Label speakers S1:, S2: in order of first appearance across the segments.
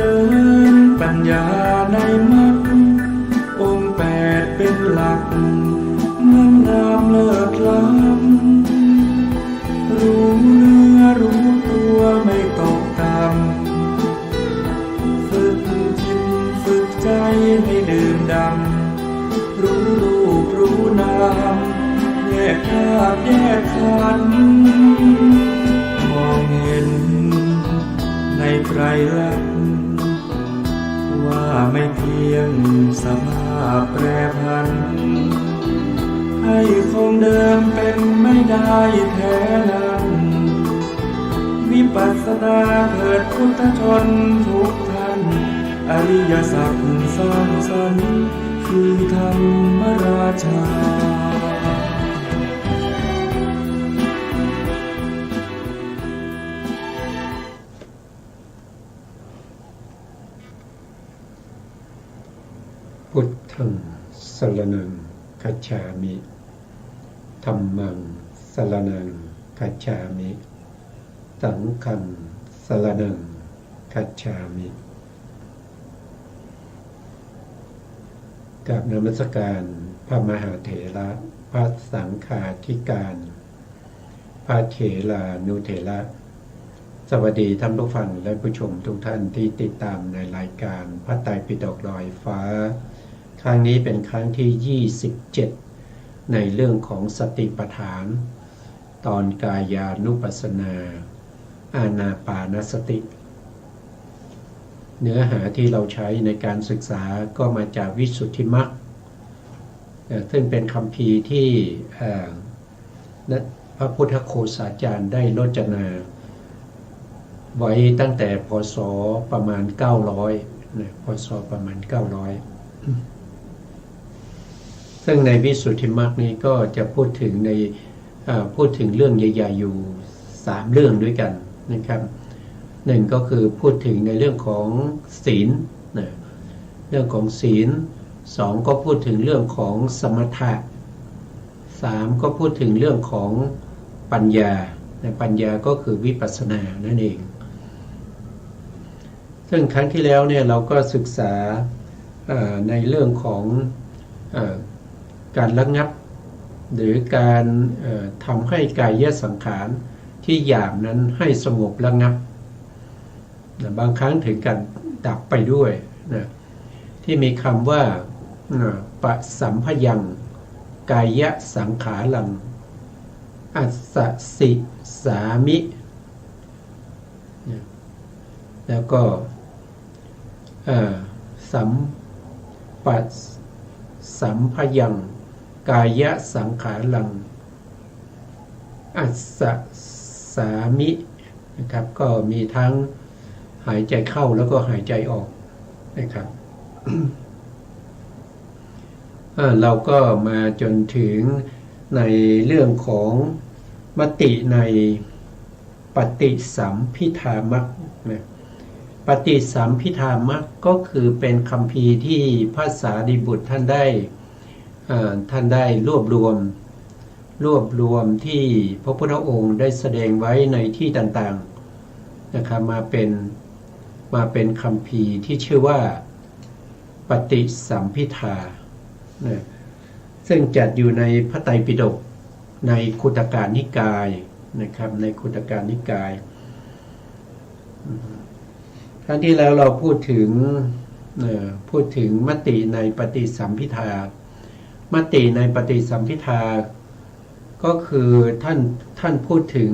S1: ริญปัญญาในมรรคองค์แปดเป็นหลักงามงามเลิศล้ำรู้เนื้อรู้ตัวไม่ตกต่ำฝึกจิตฝึกใจให้ดื่มด่ำรู้รูปรู้นามแยกธาตุแยกขันธ์มองเห็นในไตรลักษณ์ว่าไม่เพียงสภาพแปรผันให้คงเดิมเป็นไม่ได้แท้นั้นวิปัสสนาเกิดพุทธชนทุกท่านอริยสัจสร้างสรรค์คือธรรมราชา
S2: พุทธังสรณังคัจฉามิธัมมังสรณังคัจฉามิสังฆังสรณังคัจฉามิกราบนมัสการพระมหาเถระพระสังฆาธิการพระเถรานุเถระสวัสดีท่านผู้ฟังและผู้ชมทุกท่านที่ติดตามในรายการพระไตรปิฎกลอยฟ้าครั้งนี้เป็นครั้งที่27ในเรื่องของสติปัฏฐานตอนกายานุปัสสนาอานาปานสติเนื้อหาที่เราใช้ในการศึกษาก็มาจากวิสุทธิมรรคซึ่งเป็นคัมภีร์ที่พระพุทธโฆษาจารย์ได้รจนาไว้ตั้งแต่พ.ศ. ประมาณ900นะพ.ศ. ประมาณ900ซึ่งในวิสุทธิมรรคนี้ก็จะพูดถึงเรื่องใหญ่ๆอยู่3เรื่องด้วยกันนะครับหนึ่งก็คือพูดถึงในเรื่องของศีลนะเรื่องของศีล2ก็พูดถึงเรื่องของสมถะ3ก็พูดถึงเรื่องของปัญญาปัญญาก็คือวิปัสสนานั่นเองซึ่งครั้งที่แล้วเนี่ยเราก็ศึกษาในเรื่องของการระงับหรือการทำให้กายสังขารที่หยาบนั้นให้สงบระงับบางครั้งถึงการดับไปด้วยนะที่มีคำว่าปะสัมพยังกายสังขารังอัสสสิสามิแล้วก็สัมพยังกายสังขารังอัสสสามินะครับก็มีทั้งหายใจเข้าแล้วก็หายใจออกนะครับ เราก็มาจนถึงในเรื่องของมติในปฏิสัมภิธามรรคนะปฏิสัมภิธามรรคก็คือเป็นคัมภีร์ที่พระสารีบุตรท่านได้รวบรวมที่พระพุทธองค์ได้แสดงไว้ในที่ต่างๆนะครับมาเป็นคัมภีร์ที่ชื่อว่าปฏิสัมภิธานะซึ่งจัดอยู่ในพระไตรปิฎกในคุตกนิกายนะครับในคุตกนิกายครั้งที่แล้วเราพูดถึงมติในปฏิสัมภิธามติในปฏิสัมภิธาก็คือท่านพูดถึง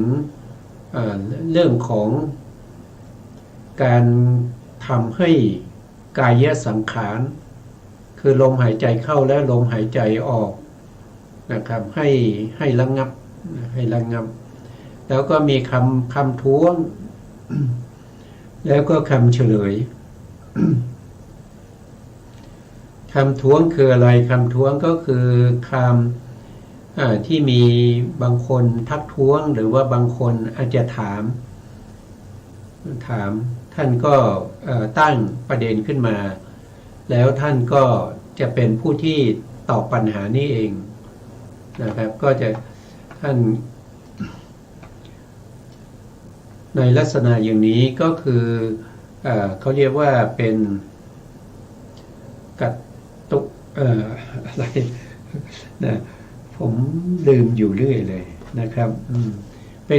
S2: เรื่องของการทำให้กายสังขารคือลมหายใจเข้าและลมหายใจออกนะครับให้ระงับแล้วก็มีคำท้วงแล้วก็คำเฉลย คำท้วงคืออะไรคำท้วงก็คือคำที่มีบางคนทักท้วงหรือว่าบางคนอาจจะถามท่านก็ตั้งประเด็นขึ้นมาแล้วท่านก็จะเป็นผู้ที่ตอบปัญหานี้เองนะครับก็จะท่าน ในลักษณะอย่างนี้ก็คือ เขาเรียกว่าเป็นกัตตุอะไรนะผมลืมอยู่เรื่อยเลยนะครับเ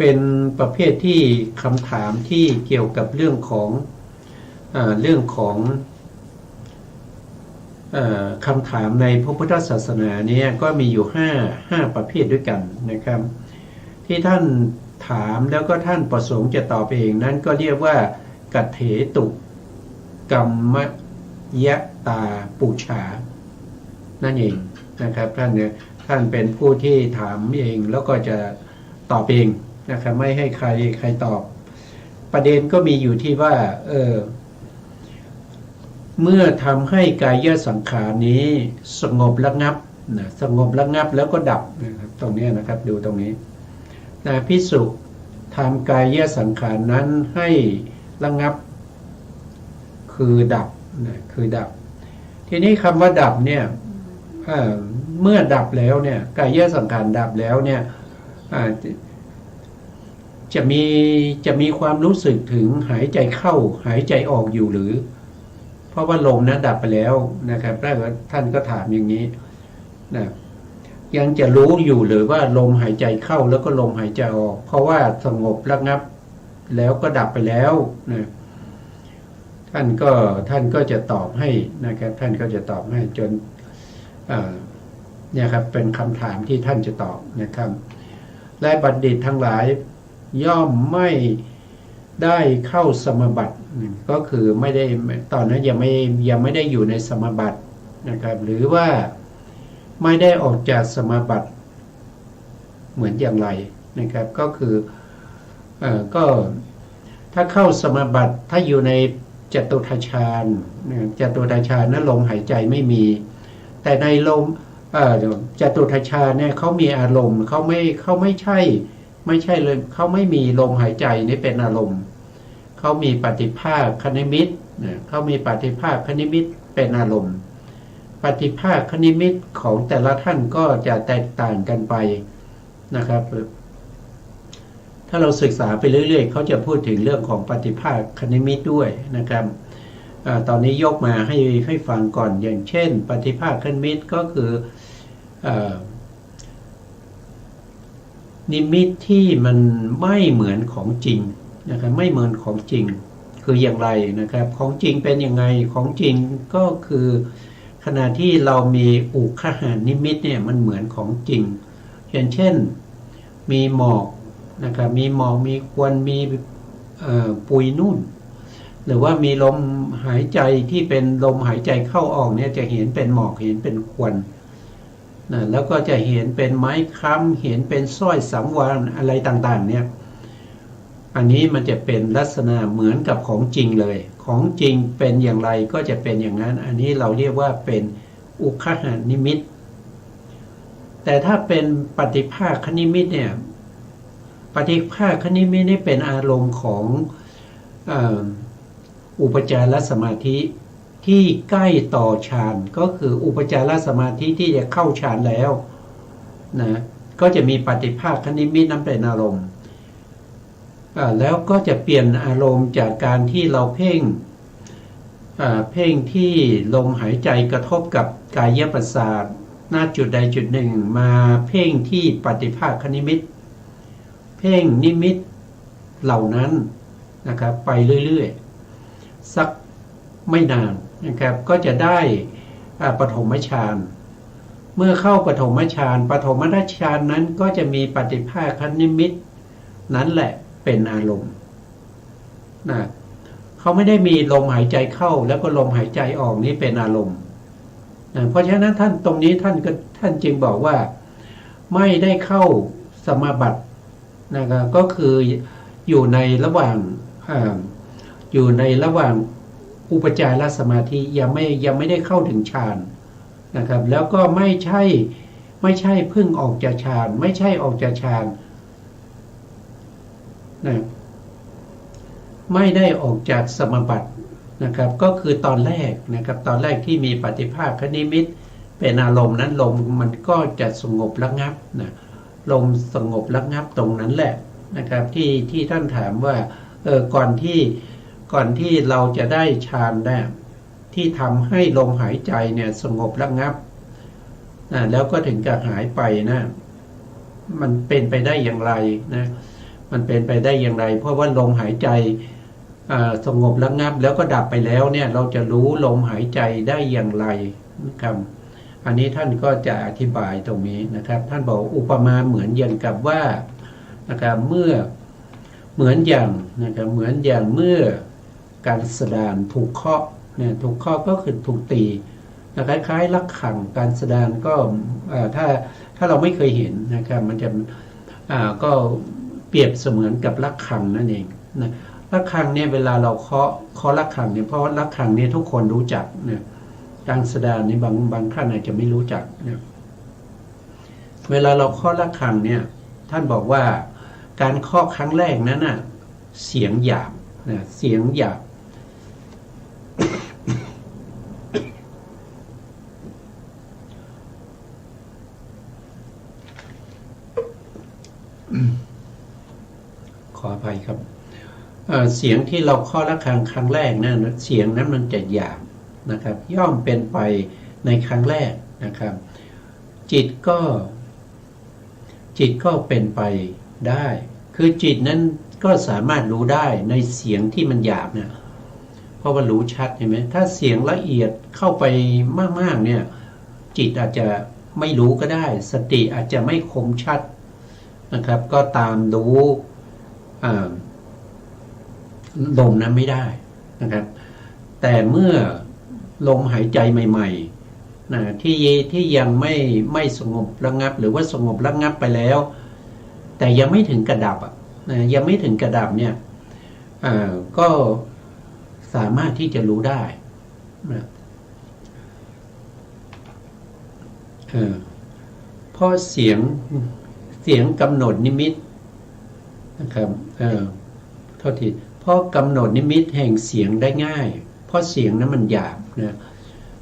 S2: ป็นประเภทที่คำถามที่เกี่ยวกับเรื่องของคำถามในพระพุทธศาสนาเนี่ยก็มีอยู่5ประเภทด้วยกันนะครับที่ท่านถามแล้วก็ท่านประสงค์จะตอบเองนั้นก็เรียกว่ากัตเถตุกัมมยตาปูชานั่นเองนะครับท่านเป็นผู้ที่ถามเองแล้วก็จะตอบเองนะครับไม่ให้ใครตอบประเด็นก็มีอยู่ที่ว่าเมื่อทำให้กายสังขารนี้สงบระงับนะสงบระงับแล้วก็ดับนะครับตรงนี้นะครับดูตรงนี้นะภิกษุทำกายสังขารนั้นให้ระงับคือดับนะคือดับทีนี้คำว่าดับเนี่ยเมื่อดับแล้วเนี่ยกายสังขารดับแล้วเนี่ยจะมีความรู้สึกถึงหายใจเข้าหายใจออกอยู่หรือเพราะว่าลมนั้นดับไปแล้วนะครับแล้วท่านก็ถามอย่างนี้นะยังจะรู้อยู่หรือว่าลมหายใจเข้าแล้วก็ลมหายใจออกเพราะว่าสงบระงับแล้วก็ดับไปแล้วนะท่านก็จะตอบให้นะครับท่านก็จะตอบให้จนเนี่ยครับเป็นคำถามที่ท่านจะตอบนะครับและบัณฑิตทั้งหลายย่อมไม่ได้เข้าสมบัติก็คือไม่ได้ตอนนั้นยังไม่ได้อยู่ในสมบัตินะครับหรือว่าไม่ได้ออกจากสมบัติเหมือนอย่างไรนะครับก็คือก็ถ้าเข้าสมบัติถ้าอยู่ในจตุทัชฌานจตุทัชฌานนั้นลมหายใจไม่มีแต่ในลมจตุทัชฌานเนี่ยเขามีอารมณ์เขาไม่ใช่เลยเขาไม่มีลมหายใจนี่เป็นอารมณ์เขามีปฏิภาคคณิมิตเขามีปฏิภาคคณิมิตเป็นอารมณ์ปฏิภาคคณิมิตของแต่ละท่านก็จะแตกต่างกันไปนะครับถ้าเราศึกษาไปเรื่อยๆเขาจะพูดถึงเรื่องของปฏิภาคคณิมิตด้วยนะครับตอนนี้ยกมาให้ฟังก่อนอย่างเช่นปฏิภาคคณิมิตก็คือนิมิตที่มันไม่เหมือนของจริงนะครับไม่เหมือนของจริงคืออย่างไรนะครับของจริงเป็นยังไงของจริงก็คือขณะที่เรามีอุคหานิมิตเนี่ยมันเหมือนของจริงอย่างเช่นมีหมอกนะครับมีหมอกมีควันมีปุยนุ่นหรือว่ามีลมหายใจที่เป็นลมหายใจเข้าออกเนี่ยจะเห็นเป็นหมอกเห็นเป็นควันนะแล้วก็จะเห็นเป็นไม้ค้ำเห็นเป็นสร้อยสังวรอะไรต่างๆเนี่ยอันนี้มันจะเป็นลักษณะเหมือนกับของจริงเลยของจริงเป็นอย่างไรก็จะเป็นอย่างนั้นอันนี้เราเรียกว่าเป็นอุคหานิมิตแต่ถ้าเป็นปฏิภาคคณิมิตเนี่ยปฏิภาคคณิมิตนี่เป็นอารมณ์ของอุปจารสมาธิที่ใกล้ต่อฌานก็คืออุปจารสมาธิที่จะเข้าฌานแล้วนะก็จะมีปฏิภาคคณิมิตนั้นเป็นอารมณ์แล้วก็จะเปลี่ยนอารมณ์จากการที่เราเพ่งที่ลมหายใจกระทบกับกายประสาทหน้าจุดใดจุดหนึ่งมาเพ่งที่ปฏิภาคคณิมิตเพ่งนิมิตเหล่านั้นนะครับไปเรื่อยๆสักไม่นานนะครับก็จะได้ปฐมฌานเมื่อเข้าปฐมฌานนั้นก็จะมีปฏิภาคคณิมิตนั้นแหละเป็นอารมณ์นะเขาไม่ได้มีลมหายใจเข้าแล้วก็ลมหายใจออกนี้เป็นอารมณ์นะเพราะฉะนั้นตรงนี้ท่านจึงบอกว่าไม่ได้เข้าสมาบัตินะครับก็คืออยู่ในระหว่างอุปจารสมาธิยังไม่ได้เข้าถึงฌานนะครับแล้วก็ไม่ใช่เพิ่งออกจากฌานไม่ใช่ออกจากฌานนะไม่ได้ออกจากสมบัตินะครับก็คือตอนแรกนะครับตอนแรกที่มีปฏิภาคคณิมิตเป็นอารมณ์นั้นลมมันก็จะสงบระงับนะลมสงบระงับตรงนั้นแหละนะครับที่ท่านถามว่าก่อน ก่อนที่เราจะได้ฌานได้ที่ทำให้ลมหายใจเนี่ยสงบระงับแล้วก็ถึงกับหายไปนะมันเป็นไปได้อย่างไรนะมันเป็นไปได้อย่างไรเพราะว่าลมหายใจสงบระงับแล้วก็ดับไปแล้วเนี่ยเราจะรู้ลมหายใจได้อย่างไรนะครับอันนี้ท่านก็จะอธิบายตรงนี้นะครับท่านบอกอุปมาเหมือนอย่างกับว่านะครับเมื่อเหมือนอย่างนะครับเหมือนอย่างเมื่อการสดานถูกเคาะเนี่ยถูกเคาะก็คือถูกตีนะคล้ายๆระฆังการสดานก็ถ้าเราไม่เคยเห็นนะครับมันจะก็เปรียบเสมือนกับระฆังนั่นเองนะระฆังเนี่ยเวลาเราเคาะระฆังเนี่ยเพราะระฆังเนี่ยทุกคนรู้จักเนี่ยการสดานนี่บางท่านอาจจะไม่รู้จักเนี่ยเวลาเราเคาะระฆังเนี่ยท่านบอกว่าการเคาะครั้งแรกนั้นน่ะเสียงหยาบนะเสียงหยาบขออภัยครับเสียงที่เราเคาะระฆังครั้งแรกนั่นเสียงนั้นมันจะหยาบนะครับย่อมเป็นไปในครั้งแรกนะครับจิตก็เป็นไปได้คือจิตนั้นก็สามารถรู้ได้ในเสียงที่มันหยาบเนี่ยเพราะว่ารู้ชัดเห็นไหมถ้าเสียงละเอียดเข้าไปมากๆเนี่ยจิตอาจจะไม่รู้ก็ได้สติอาจจะไม่คมชัดนะครับก็ตามรู้ลมนั้นไม่ได้นะครับแต่เมื่อลมหายใจใหม่ๆนะที่ยังไม่สงบระงับหรือว่าสงบระงับไปแล้วแต่ยังไม่ถึงกระดับยังไม่ถึงกระดับเนี่ยก็สามารถที่จะรู้ได้นะเพราะเสียงกำหนดนิมิตนะครับโทษทีเพราะกำหนดนิมิตแห่งเสียงได้ง่ายเพราะเสียงนั้นมันหยาบนะ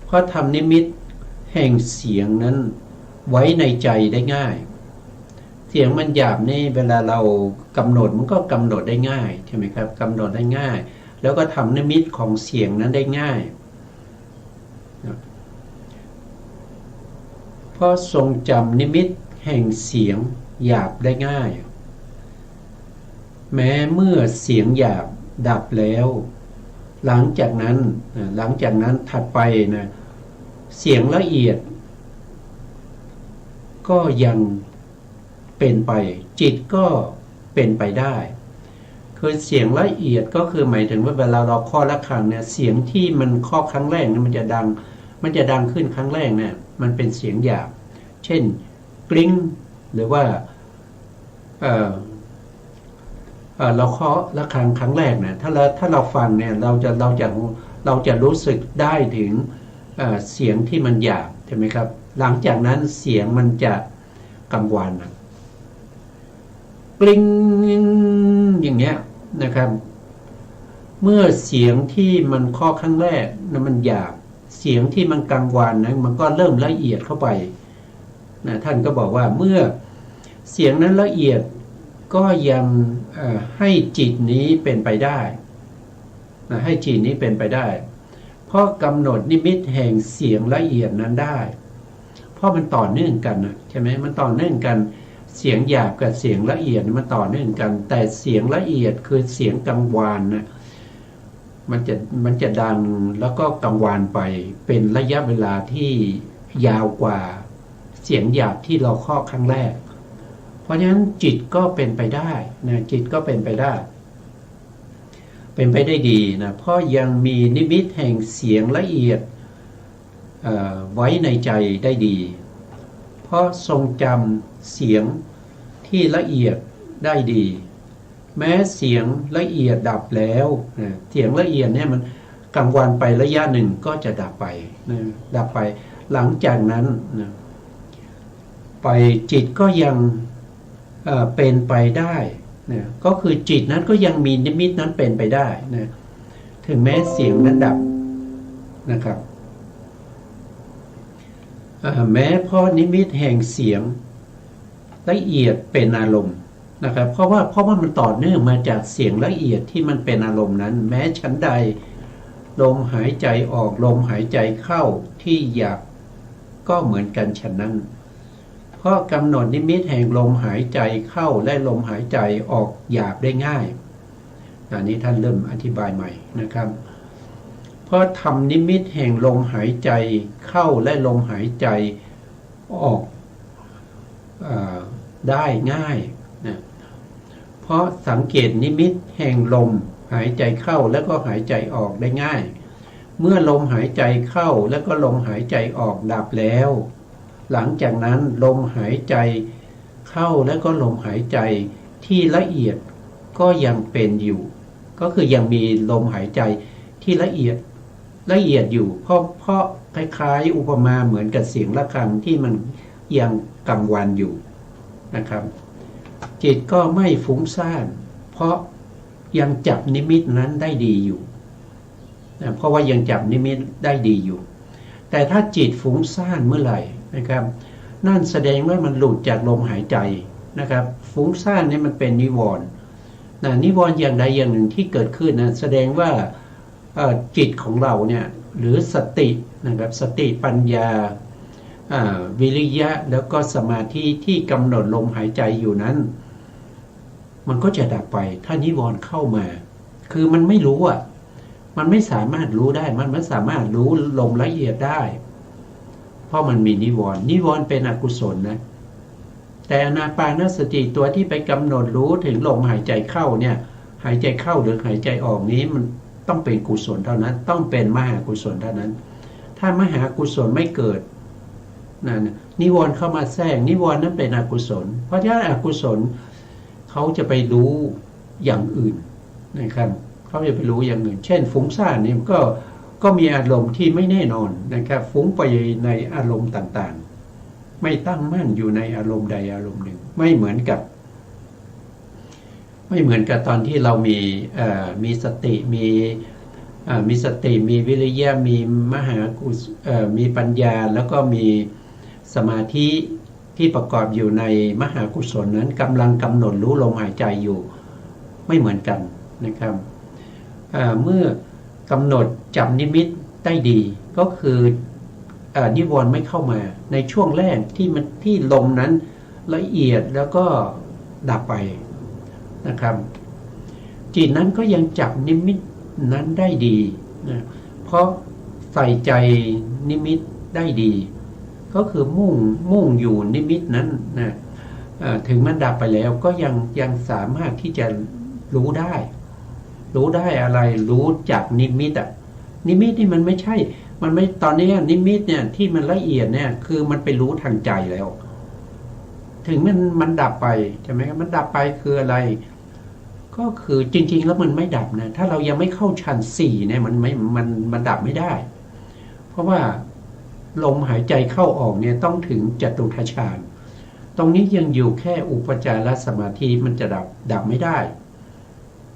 S2: เพราะทำนิมิตแห่งเสียงนั้นไว้ในใจได้ง่ายเสียงมันหยาบนี่เวลาเรากำหนดมันก็กำหนดได้ง่ายใช่ไหมครับกำหนดได้ง่ายแล้วก็ทำนิมิตของเสียงนั้นได้ง่ายเพราะทรงจำนิมิตแห่งเสียงหยาบได้ง่ายแม้เมื่อเสียงหยาบดับแล้วหลังจากนั้นถัดไปนะเสียงละเอียดก็ยังเป็นไปจิตก็เป็นไปได้คือเสียงละเอียดก็คือหมายถึงว่าเวลาเราเคาะระฆังเนี่ยเสียงที่มันเคาะครั้งแรกเนี่ยมันจะดังขึ้นครั้งแรกเนี่ยมันเป็นเสียงหยาบเช่นกริ้งหรือว่าเราเคาะระฆังครั้งแรกเนี่ยถ้าเราฟังเนี่ยเราจะรู้สึกได้ถึงเสียงที่มันหยาบใช่ไหมครับหลังจากนั้นเสียงมันจะกังวานกริ้งอย่างเงี้ยนะครับเมื่อเสียงที่มันเคาะครั้งแรกนั้นมันหยาบเสียงที่มันกังวานนั้นมันก็เริ่มละเอียดเข้าไปนะท่านก็บอกว่าเมื่อเสียงนั้นละเอียดก็ยังให้จิตนี้เป็นไปได้นะให้จิตนี้เป็นไปได้เพราะกำหนดนิมิตแห่งเสียงละเอียดนั้นได้เพราะมันต่อเนื่องกันนะใช่ไหมมันต่อเนื่องกันเสียงหยาบกับเสียงละเอียดมันต่อเนื่องกันแต่เสียงละเอียดคือเสียงกังวานนะมันจะดังแล้วก็กังวานไปเป็นระยะเวลาที่ยาวกว่าเสียงหยาบที่เราเคาะครั้งแรกเพราะฉะนั้นจิตก็เป็นไปได้นะจิตก็เป็นไปได้ดีนะเพราะยังมีนิมิตแห่งเสียงละเอียดไว้ในใจได้ดีเพราะทรงจำเสียงที่ละเอียดได้ดีแม้เสียงละเอียดดับแล้วนะเสียงละเอียดเนี่ยมันกังวานไประยะหนึ่งก็จะดับไปนะดับไปหลังจากนั้นนะไปจิตก็ยังเป็นไปได้นะก็คือจิตนั้นก็ยังมีนิมิตนั้นเป็นไปได้นะถึงแม้เสียงนั้นดับนะครับแม้เพราะนิมิตแห่งเสียงละเอียดเป็นอารมณ์ นะครับเพราะว่ามันต่อเนื่องมาจากเสียงละเอียดที่มันเป็นอารมณ์นั้นแม้ชั้นใดลมหายใจออกลมหายใจเข้าที่หยาบก็เหมือนกันฉะนั้นเพราะกำหนดนิมิตแห่งลมหายใจเข้าและลมหายใจออกหยาบได้ง่ายอันนี้ท่านเริ่มอธิบายใหม่นะครับเพราะทำนิมิตแห่งลมหายใจเข้าและลมหายใจออกได้ง่ายนะเพราะสังเกตนิมิตแห่งลมหายใจเข้าแล้วก็หายใจออกได้ง่ายเมื่อลมหายใจเข้าแล้วก็ลมหายใจออกดับแล้วหลังจากนั้นลมหายใจเข้าแล้วก็ลมหายใจที่ละเอียดก็ยังเป็นอยู่ก็คือยังมีลมหายใจที่ละเอียดอยู่เพราะคล้ายๆอุปมาเหมือนกับเสียงระฆังที่มันยังกังวานอยู่นะครับจิตก็ไม่ฟุ้งซ่านเพราะยังจับนิมิตนั้นได้ดีอยู่นะเพราะว่ายังจับนิมิตได้ดีอยู่แต่ถ้าจิตฟุ้งซ่านเมื่อไหร่นะครับนั่นแสดงว่ามันหลุดจากลมหายใจนะครับฟุ้งซ่านนี่มันเป็นนิวรณ์นะนิวรณ์อย่างใดอย่างหนึ่งที่เกิดขึ้นนะแสดงว่าจิตของเราเนี่ยหรือสตินะครับสติปัญญาวิริยะแล้วก็สมาธิที่กำหนดลมหายใจอยู่นั้นมันก็จะดับไปถ้านิวรณ์เข้ามาคือมันไม่รู้อ่ะมันไม่สามารถรู้ได้มันไม่สามารถรู้ลมละเอียดได้เพราะมันมีนิวรณ์เป็นอกุศลนะแต่อานาปานสติตัวที่ไปกำหนดรู้ถึงลมหายใจเข้าเนี่ยหายใจเข้าหรือหายใจออกนี้มันต้องเป็นกุศลเท่านั้นต้องเป็นมหากุศลเท่านั้นถ้ามหากุศลไม่เกิดนิวรณ์เข้ามาแทรกนิวรณ์นั้นเป็นอกุศลเพราะฉะนั้นอกุศลเขาจะไปรู้อย่างอื่นนะครับเขาจะไปรู้อย่างอื่นเช่นฟุ้งซ่านนี่ก็มีอารมณ์ที่ไม่แน่นอนนะครับฟุ้งไปในอารมณ์ต่างๆไม่ตั้งมั่นอยู่ในอารมณ์ใดอารมณ์หนึ่งไม่เหมือนกับตอนที่เรามีสติมีวิริยะมีมหากุศมีปัญญาแล้วก็มีสมาธิที่ประกอบอยู่ในมหากุศลนั้นกำลังกำหนดรู้ลมหายใจอยู่ไม่เหมือนกันนะครับเมื่อกำหนดจับนิมิตได้ดีก็คือนิวรณ์ไม่เข้ามาในช่วงแรกที่ลมนั้นละเอียดแล้วก็ดับไปนะครับจิตนั้นก็ยังจับนิมิตนั้นได้ดีนะเพราะใส่ใจนิมิตได้ดีก็คือมุ่งอยู่นิมิตนั้นนะถึงมันดับไปแล้วก็ยังสามารถที่จะรู้ได้อะไรรู้จากนิมิตนิมิตนี่มันไม่ใช่มันไม่ตอนนี้นิมิตเนี่ยที่มันละเอียดเนี่ยคือมันไปรู้ทางใจแล้วถึงมันดับไปใช่ไหมครับมันดับไปคืออะไรก็คือจริงๆแล้วมันไม่ดับนะถ้าเรายังไม่เข้าฌาน4เนี่ยมันดับไม่ได้เพราะว่าลมหายใจเข้าออกเนี่ยต้องถึงจตุทัชฌานตรงนี้ยังอยู่แค่อุปจารสมาธิมันจะดับไม่ได้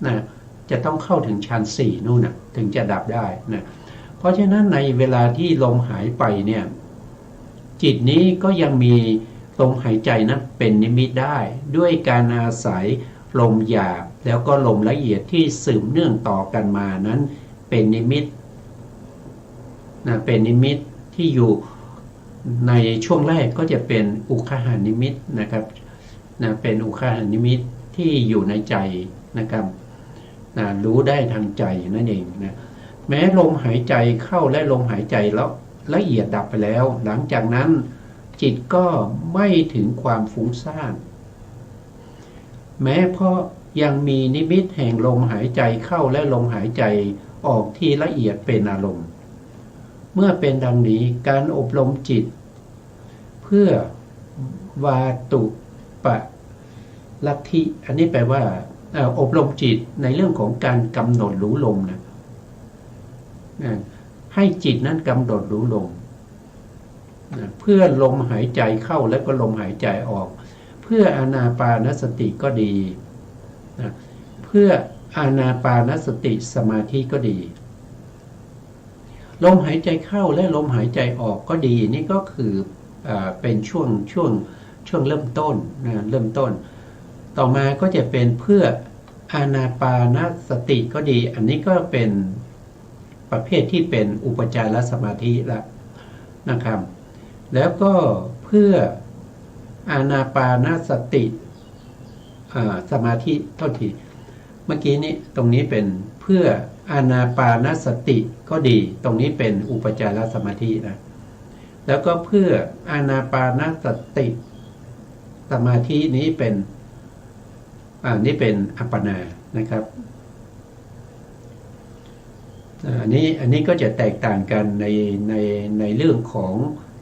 S2: นะจะต้องเข้าถึงฌาน4นู่นนะถึงจะดับได้นะเพราะฉะนั้นในเวลาที่ลมหายไปเนี่ยจิตนี้ก็ยังมีลมหายใจนั้นเป็นนิมิตได้ด้วยการอาศัยลมหยาบแล้วก็ลมละเอียดที่สืบเนื่องต่อกันมานั้นเป็นนิมิตนะเป็นนิมิตที่อยู่ในช่วงแรกก็จะเป็นอุคหานิมิตนะครับนะเป็นอุคหานิมิตที่อยู่ในใจนะครับนะรู้ได้ทางใจนั่นเองนะแม้ลมหายใจเข้าและลมหายใจแล้วละเอียดดับไปแล้วหลังจากนั้นจิตก็ไม่ถึงความฟุ้งซ่านแม้เพราะยังมีนิมิตแห่งลมหายใจเข้าและลมหายใจออกที่ละเอียดเป็นอารมณ์เมื่อเป็นดังนี้การอบรมจิตเพื่อวาตุปะลัทธิอันนี้แปลว่าอบรมจิตในเรื่องของการกำหนดรู้ลมนะให้จิตนั้นกำหนดรู้ลมเพื่อลมหายใจเข้าและก็ลมหายใจออกเพื่ออานาปานสติก็ดีเพื่ออานาปานสติสมาธิก็ดีลมหายใจเข้าและลมหายใจออกก็ดีนี่ก็คือเป็นช่วงเริ่มต้นนะเริ่มต้น ต่อมาก็จะเป็นเพื่ออานาปานสติก็ดีอันนี้ก็เป็นประเภทที่เป็นอุปจารสมาธิละนะครับแล้วก็เพื่ออานาปานสติสมาธิโทษทีเมื่อกี้นี้ตรงนี้เป็นเพื่ออานาปานสติก็ดีตรงนี้เป็นอุปจารสมาธินะแล้วก็เพื่ออานาปานสติสมาธินี้เป็นนี่เป็นอัปปนานะครับอันนี้ก็จะแตกต่างกันในเรื่องของ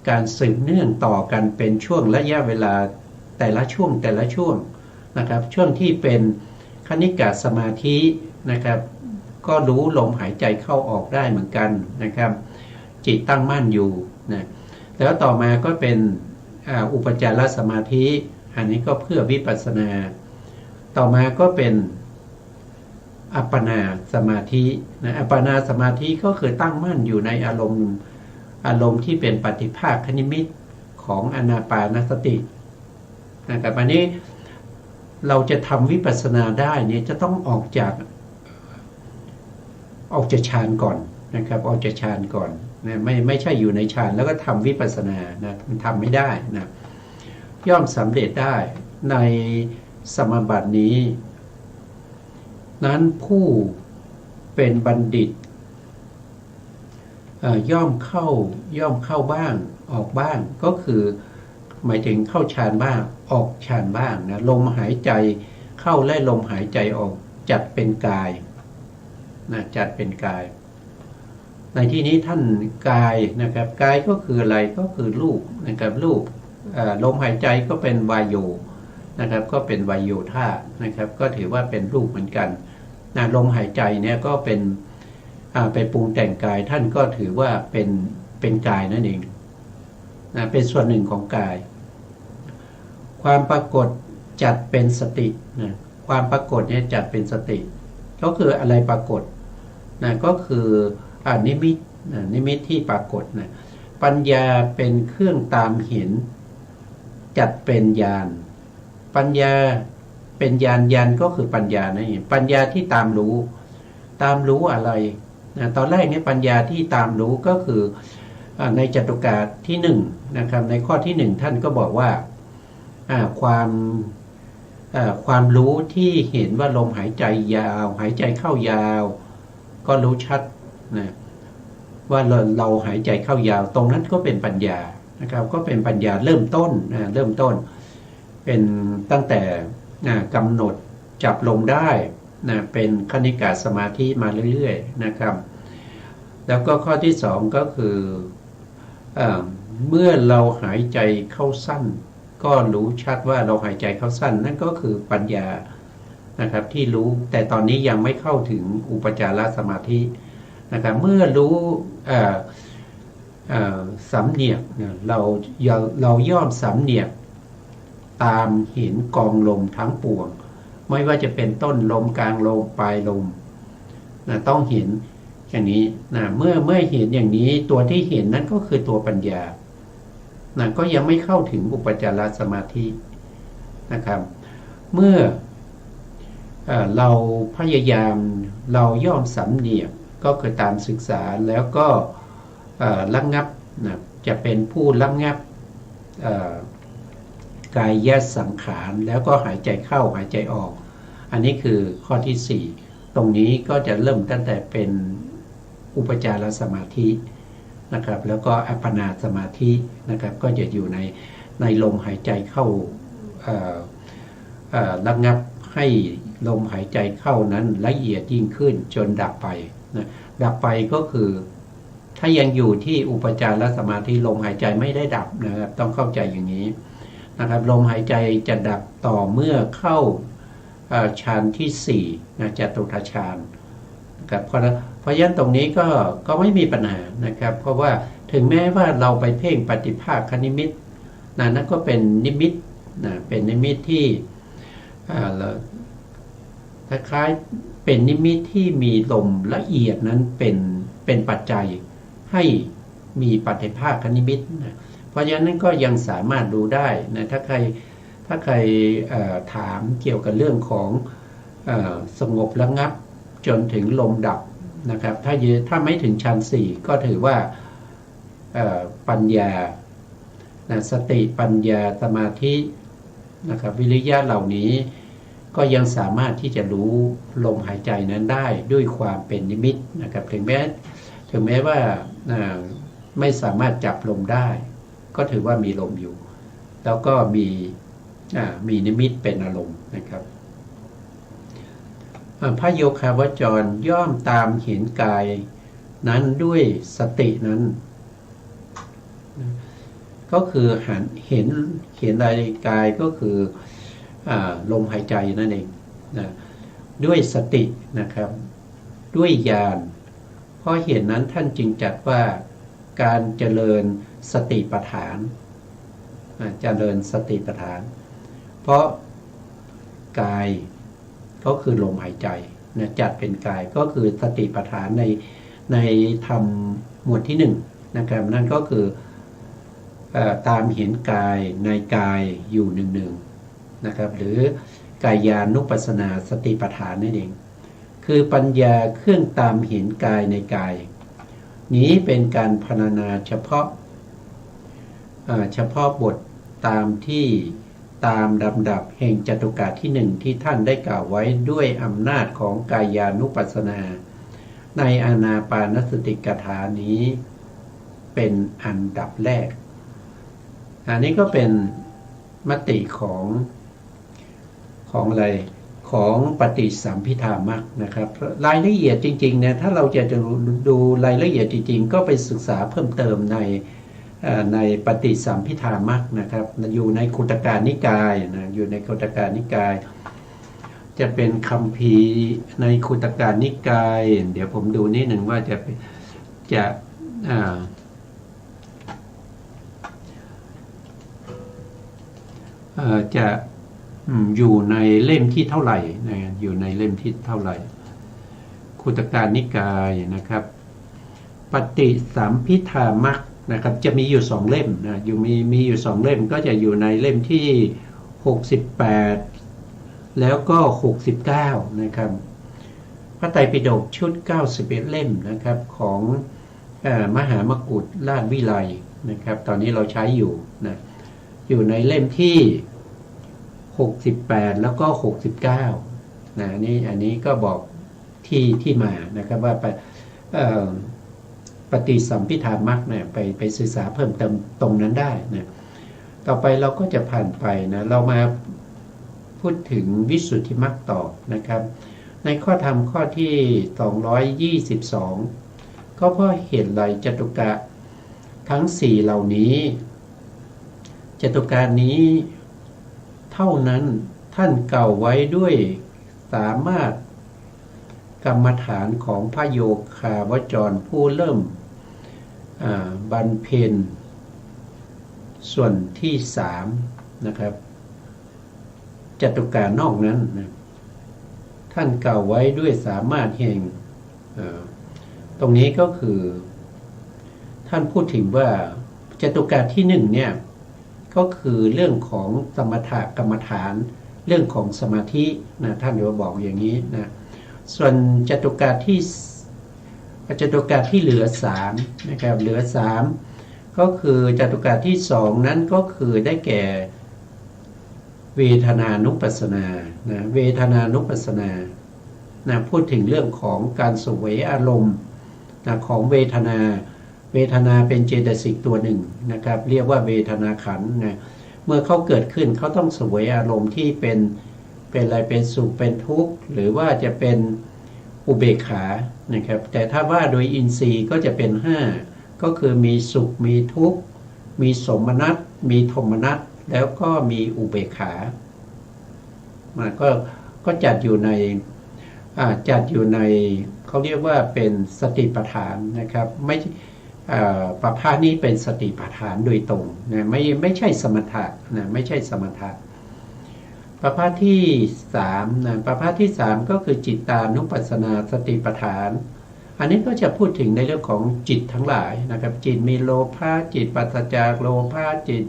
S2: การสืบเนื่องต่อกันเป็นช่วงระยะเวลาแต่ละช่วงนะครับช่วงที่เป็นคณิกะสมาธินะครับก็รู้ลมหายใจเข้าออกได้เหมือนกันนะครับจิตตั้งมั่นอยู่นะแล้วต่อมาก็เป็นอุปจารสมาธิอันนี้ก็เพื่อวิปัสสนาต่อมาก็เป็นอัปปนาสมาธินะอัปปนาสมาธิก็คือตั้งมั่นอยู่ในอารมณ์ที่เป็นปฏิภาคนิมิตของอานาปานสตินะครับอันนี้เราจะทำวิปัสสนาได้เนี่ยจะต้องออกจากฌานก่อนนะครับออกจากฌานก่อนนะไม่ใช่อยู่ในฌานแล้วก็ทำวิปัสสนานะมันทำไม่ได้นะย่อมสำเร็จได้ในสมบัตินี้นั้นผู้เป็นบัณฑิตย่อมเข้าบ้างออกบ้างก็คือหมายถึงเข้าฌานบ้างออกฌานบ้างนะลมหายใจเข้าและลมหายใจออกจัดเป็นกายนะจัดเป็นกายในที่นี้ท่านกายนะครับกายก็คืออะไรก็คือรูปนะครับรูปลมหายใจก็เป็นวายโยนะครับก็เป็นวายโยธาตุนะครับก็ถือว่าเป็นรูปเหมือนกันนะลมหายใจเนี่ยก็เป็นไปปรุงแต่งกายท่านก็ถือว่าเป็นกายนั่นเองนะเป็นส่วนหนึ่งของกายความปรากฏจัดเป็นสตินะความปรากฏเนี่ยจัดเป็นสติก็คืออะไรปรากฏนะก็คือนิมิตนะนิมิตที่ปรากฏนะปัญญาเป็นเครื่องตามเห็นจัดเป็นญาณปัญญาเป็นญาณก็คือปัญญานั่นเองปัญญาที่ตามรู้อะไรนะตอนแรกเนี่ยปัญญาที่ตามรู้ก็คือในจตุกาที่หนึ่งนะครับในข้อที่หนึ่งท่านก็บอกว่าความรู้ที่เห็นว่าลมหายใจยาวหายใจเข้ายาวก็รู้ชัดนะว่าเราหายใจเข้ายาวตรงนั้นก็เป็นปัญญานะครับก็เป็นปัญญาเริ่มต้นเป็นตั้งแต่กำหนดจับลมได้นะเป็นคณิกะสมาธิมาเรื่อยๆนะครับแล้วก็ข้อที่สองก็คือเมื่อเราหายใจเข้าสั้นก็รู้ชัดว่าเราหายใจเข้าสั้นนั่นก็คือปัญญานะครับที่รู้แต่ตอนนี้ยังไม่เข้าถึงอุปจารสมาธินะครับเมื่อรู้สำเนียกเราย่อมสำเนียกตามเห็นกองลมทั้งปวงไม่ว่าจะเป็นต้นลมกลางลมปลายลมนะต้องเห็นอย่างนี้นะเมื่อเห็นอย่างนี้ตัวที่เห็นนั้นก็คือตัวปัญญานะก็ยังไม่เข้าถึงอุปจารสมาธินะครับเมื่อเราพยายามเราย่อมสำเนียกก็คือตามศึกษาแล้วก็ระงับนะจะเป็นผู้ระงับกายสังขารแล้วก็หายใจเข้าหายใจออกอันนี้คือข้อที่4ตรงนี้ก็จะเริ่มตั้งแต่เป็นอุปจารสมาธินะครับแล้วก็อัปปนาสมาธินะครับก็จะอยู่ในลมหายใจเข้าระงับให้ลมหายใจเข้านั้นละเอียดยิ่งขึ้นจนดับไปนะดับไปก็คือถ้ายังอยู่ที่อุปจารสมาธิลมหายใจไม่ได้ดับนะครับต้องเข้าใจอย่างนี้นะครับลมหายใจจะดับต่อเมื่อเข้าฌานที่4นะจตุตฌานนะครับเพราะฉะนั้นตรงนี้ก็ไม่มีปัญหานะครับเพราะว่าถึงแม้ว่าเราไปเพ่งปฏิภาคนิมิตนั่นก็เป็นนิมิตนะเป็นนิมิตที่คล้ายๆเป็นนิมิตที่มีลมละเอียดนั้นเป็นปัจจัยให้มีปฏิภาคนิมิตนะเพราะฉะนั้นก็ยังสามารถดูได้นะถ้าใคร ถ้าใครถามเกี่ยวกับเรื่องของสงบระงับจนถึงลมดับนะครับถ้าไม่ถึงชั้น4ก็ถือว่าปัญญาสติปัญญาสมาธินะครับวิริยะเหล่านี้ก็ยังสามารถที่จะรู้ลมหายใจนั้นได้ด้วยความเป็นนิมิตนะครับถึงแม้ว่าไม่สามารถจับลมได้ก็ถือว่ามีลมอยู่แล้วก็มีนิมิตเป็นอารมณ์นะครับพระโยคาวจรย่อมตามเห็นกายนั้นด้วยสตินั้นก็คือเห็นรายกายก็คือลมหายใจนั่นเองนะด้วยสตินะครับด้วยญาณเพราะเห็นนั้นท่านจึงจัดว่าการเจริญสติปัฏฐานเจริญสติปัฏฐานเพราะกายก็คือลมหายใจนะจัดเป็นกายก็คือสติปัฏฐานในธรรมหมวดที่1นะครับนั่นก็คือตามเห็นกายในกายอยู่หนึ่งนะครับหรือกายานุปัสสนาสติปัฏฐานนั่นเองคือปัญญาเครื่องตามเห็นกายในกายนี้เป็นการพรรณนาเฉพาะบทตามลำดับแห่งจตุกะที่1ที่ท่านได้กล่าวไว้ด้วยอำนาจของกายานุปัสสนาในอานาปานสติกถานี้เป็นอันดับแรกอันนี้ก็เป็นมติของอะไรของปฏิสัมภิธามรรคนะครับรายละเอียดจริงๆเนี่ยถ้าเราจะดูรายละเอียดจริงๆก็ไปศึกษาเพิ่มเติมในปฏิสัมภิธามรรคนะครับอยู่ในคุตกานิกายนะอยู่ในคุตกานิกายจะเป็นคัมภีร์ในคุตกานิกายเดี๋ยวผมดูนิดหนึ่งว่าจะอยู่ในเล่มที่เท่าไหร่นะอยู่ในเล่มที่เท่าไหร่คุตกานิกายนะครับปฏิสัมภิธามรรคนะครับจะมีอยู่2เล่มนะมีอยู่2เล่มก็จะอยู่ในเล่มที่68แล้วก็69นะครับพระไตรปิฎกชุด91เล่มนะครับของมหามกุฏราชวิไลนะครับตอนนี้เราใช้อยู่นะอยู่ในเล่มที่68แล้วก็69นะอันนี้ก็บอกที่มานะครับว่าปฏิสัมภิธามรรคเนี่ยไปศึกษาเพิ่มเติมตรงนั้นได้นะต่อไปเราก็จะผ่านไปนะเรามาพูดถึงวิสุทธิมรรคต่อนะครับในข้อธรรมข้อที่222ก็เพราะเหตุไรจตุกะทั้ง4เหล่านี้จตุกะนี้เท่านั้นท่านเก่าไว้ด้วยสามารถกรรมฐานของพระโยคาวจรผู้เริ่มบรรเพ็ญส่วนที่3นะครับจตุกะนอกนั้นนะท่านเก่าไว้ด้วยสามารถแห่งตรงนี้ก็คือท่านพูดถึงว่าจตุกะที่1เนี่ยก็คือเรื่องของสมถกรรมฐานเรื่องของสมาธินะท่านจะบอกอย่างนี้นะส่วนจตุกะที่เหลือ3นะครับเหลือ3ก็คือจตุกะที่2นั้นก็คือได้แก่เวทนานุปัสสนานะเวทนานุปัสสนานะพูดถึงเรื่องของการเสวยอารมณ์นะของเวทนาเป็นเจตสิกตัวหนึ่งนะครับเรียกว่าเวทนาขันธ์นะเมื่อเขาเกิดขึ้นเขาต้องเสวยอารมณ์ที่เป็นอะไรเป็นสุขเป็นทุกข์หรือว่าจะเป็นอุเบกขานะครับแต่ถ้าว่าโดยอินทรีย์ก็จะเป็น5ก็คือมีสุขมีทุกข์มีสมนัตมีโทมนัสแล้วก็มีอุเบกขาก็จัดอยู่ในเขาเรียกว่าเป็นสติปัฏฐานนะครับไม่ประภาสนี้เป็นสติปัฏฐานโดยตรงนะไม่ใช่สมถะนะไม่ใช่สมถะประภาสที่3นะประภาสที่3ก็คือจิตตานุปัสสนาสติปัฏฐานอันนี้ก็จะพูดถึงในเรื่องของจิตทั้งหลายนะครับจิตมีโลภะจิตปราศจากโลภะจิต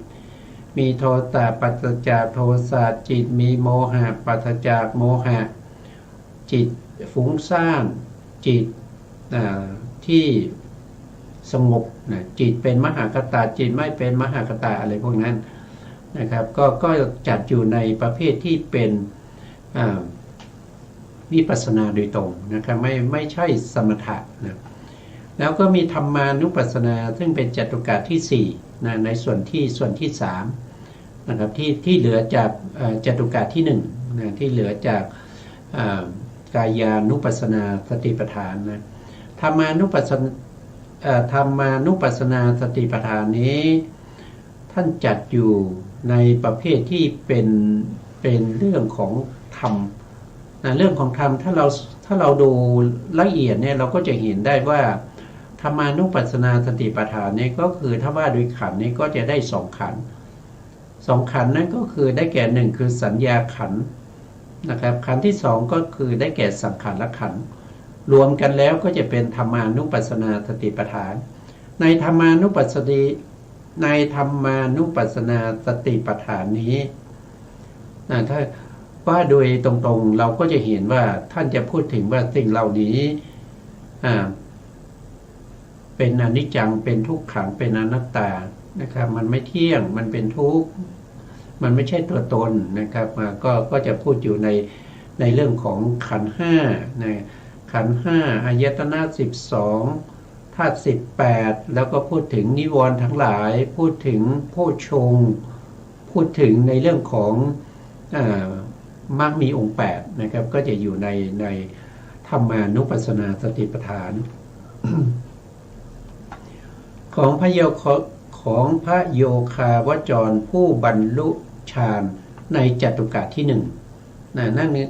S2: มีโทสะปราศจากโทสะจิตมีโมหะปราศจากโมหะจิตฟุ้งซ่านจิตที่สงบนะจิตเป็นมหากตาจิตไม่เป็นมหากตาอะไรพวกนั้นนะครับก็จัดอยู่ในประเภทที่เป็นวิปัสสนาโดยตรงนะครับไม่ใช่สมถะนะแล้วก็มีธรรมานุปัสสนาซึ่งเป็นจตุกะที่4นะในส่วนที่3นะครับที่เหลือจากจตุกะที่1นะที่เหลือจากกายานุปัสสนาสติปัฏฐานนะธรรมานุปัสสนาสติปัฏฐานนี้ท่านจัดอยู่ในประเภทที่เป็นเรื่องของธรรมนะเรื่องของธรรมถ้าเราดูละเอียดเนี่ยเราก็จะเห็นได้ว่าธรรมานุปัสสนาสติปัฏฐานนี้ก็คือถ้าว่าโดยขันธ์นี้ก็จะได้2ขันธ์นั้นก็คือได้แก่1คือสัญญาขันธ์นะครับขันธ์ที่2ก็คือได้แก่สังขารขันธ์รวมกันแล้วก็จะเป็นธรรมานุปัสสนาสติปัฏฐานในธรรมานุปัสสนาสติปัฏฐานนี้ถ้าว่าโดยตรงๆเราก็จะเห็นว่าท่านจะพูดถึงว่าสิ่งเหล่านี้เป็นอนิจจังเป็นทุกขังเป็นอนัตตานะครับมันไม่เที่ยงมันเป็นทุกข์มันไม่ใช่ตัวตนนะครับก็จะพูดอยู่ในเรื่องของขันธ์5นะขันธ์5อายตนะ12ธาตุ18แล้วก็พูดถึงนิวรณ์ทั้งหลายพูดถึงโพชฌงค์พูดถึงในเรื่องของมรรคมีองค์8นะครับก็จะอยู่ในธรรมานุปัสสนาสติปัฏฐาน ของพระโยคาวจรผู้บรรลุฌานในจตุกะที่1นั่นนี้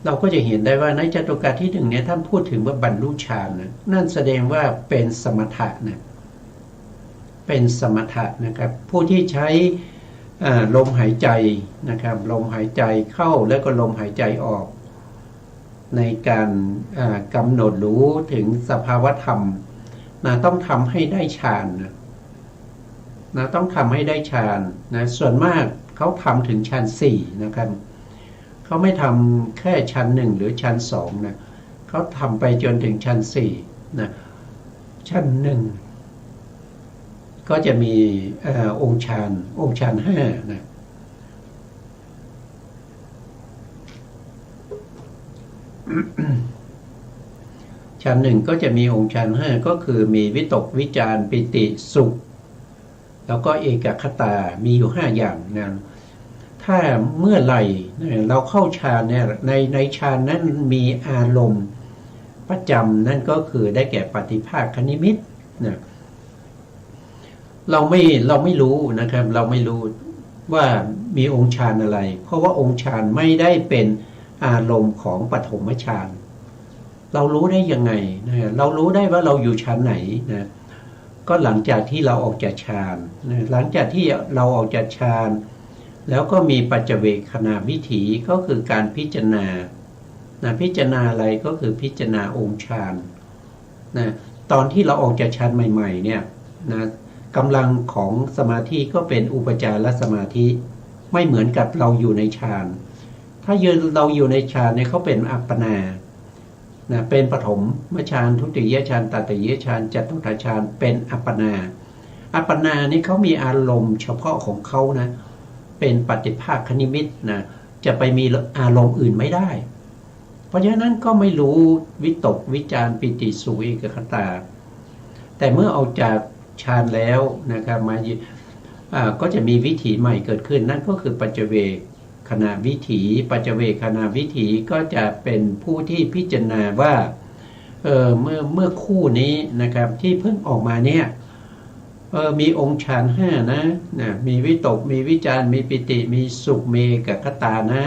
S2: เราก็จะเห็นได้ว่าในจตุกะที่1เนี่ยท่านพูดถึงว่าบรรลุฌานนะนั่นแสดงว่าเป็นสมถะนะเป็นสมถะนะครับผู้ที่ใช้ลมหายใจนะครับลมหายใจเข้าแล้วก็ลมหายใจออกในการกำหนดรู้ถึงสภาวธรรมนะต้องทำให้ได้ฌานนะต้องทำให้ได้ฌานนะส่วนมากเขาทำถึงฌาน4นะครับเขาไม่ทำแค่ชั้น1หรือชั้น2นะเขาทำไปจนถึงชั้น4นะชั้น1ก็จะมีองค์ฌาน5นะชั้น1ก็จะมีองค์ฌาน5ก็คือมีวิตกวิจารปิติสุขแล้วก็เอกคตามีอยู่5อย่างนะถ้าเมื่อไหร่เราเข้าฌานเนี่ยในฌานนั้นมีอารมณ์ประจำนั่นก็คือได้แก่ปฏิภาคนิมิตนะเราไม่รู้นะครับเราไม่รู้ว่ามีองค์ฌานอะไรเพราะว่าองค์ฌานไม่ได้เป็นอารมณ์ของปฐมฌานเรารู้ได้ยังไงนะเรารู้ได้ว่าเราอยู่ฌานไหนนะก็หลังจากที่เราออกจากฌานนะหลังจากที่เราออกจากฌานแล้วก็มีปัจเจเวคขณวิถีก็คือการพิจารณานะพิจารณาอะไรก็คือพิจารณาองค์ฌานนะตอนที่เราออกจากฌานใหม่ๆเนี่ยนะกำลังของสมาธิก็เป็นอุปจารสมาธิไม่เหมือนกับเราอยู่ในฌานถ้าเราอยู่ในฌานเนี่ยเขาเป็นอัปปนานะเป็นปฐมฌานทุติยฌานตติยฌานจตุตฌานเป็นอัปปนานี่เขามีอารมณ์เฉพาะของเขานะเป็นปฏิภาคนิมิตนะจะไปมีอารมณ์อื่นไม่ได้เพราะฉะนั้นก็ไม่รู้วิตกวิจารปิติสุขเอกคตาแต่เมื่อออกจากฌานแล้วนะครับก็จะมีวิถีใหม่เกิดขึ้นนั่นก็คือปัจเจเวคขณะวิถีปัจเจเวคขณะวิถีก็จะเป็นผู้ที่พิจารณาว่าเมื่อคู่นี้นะครับที่เพิ่งออกมาเนี่ยมีองค์ฌาน5นะมีวิตกมีวิจารมีปิติมีสุขมีเอกคตานะ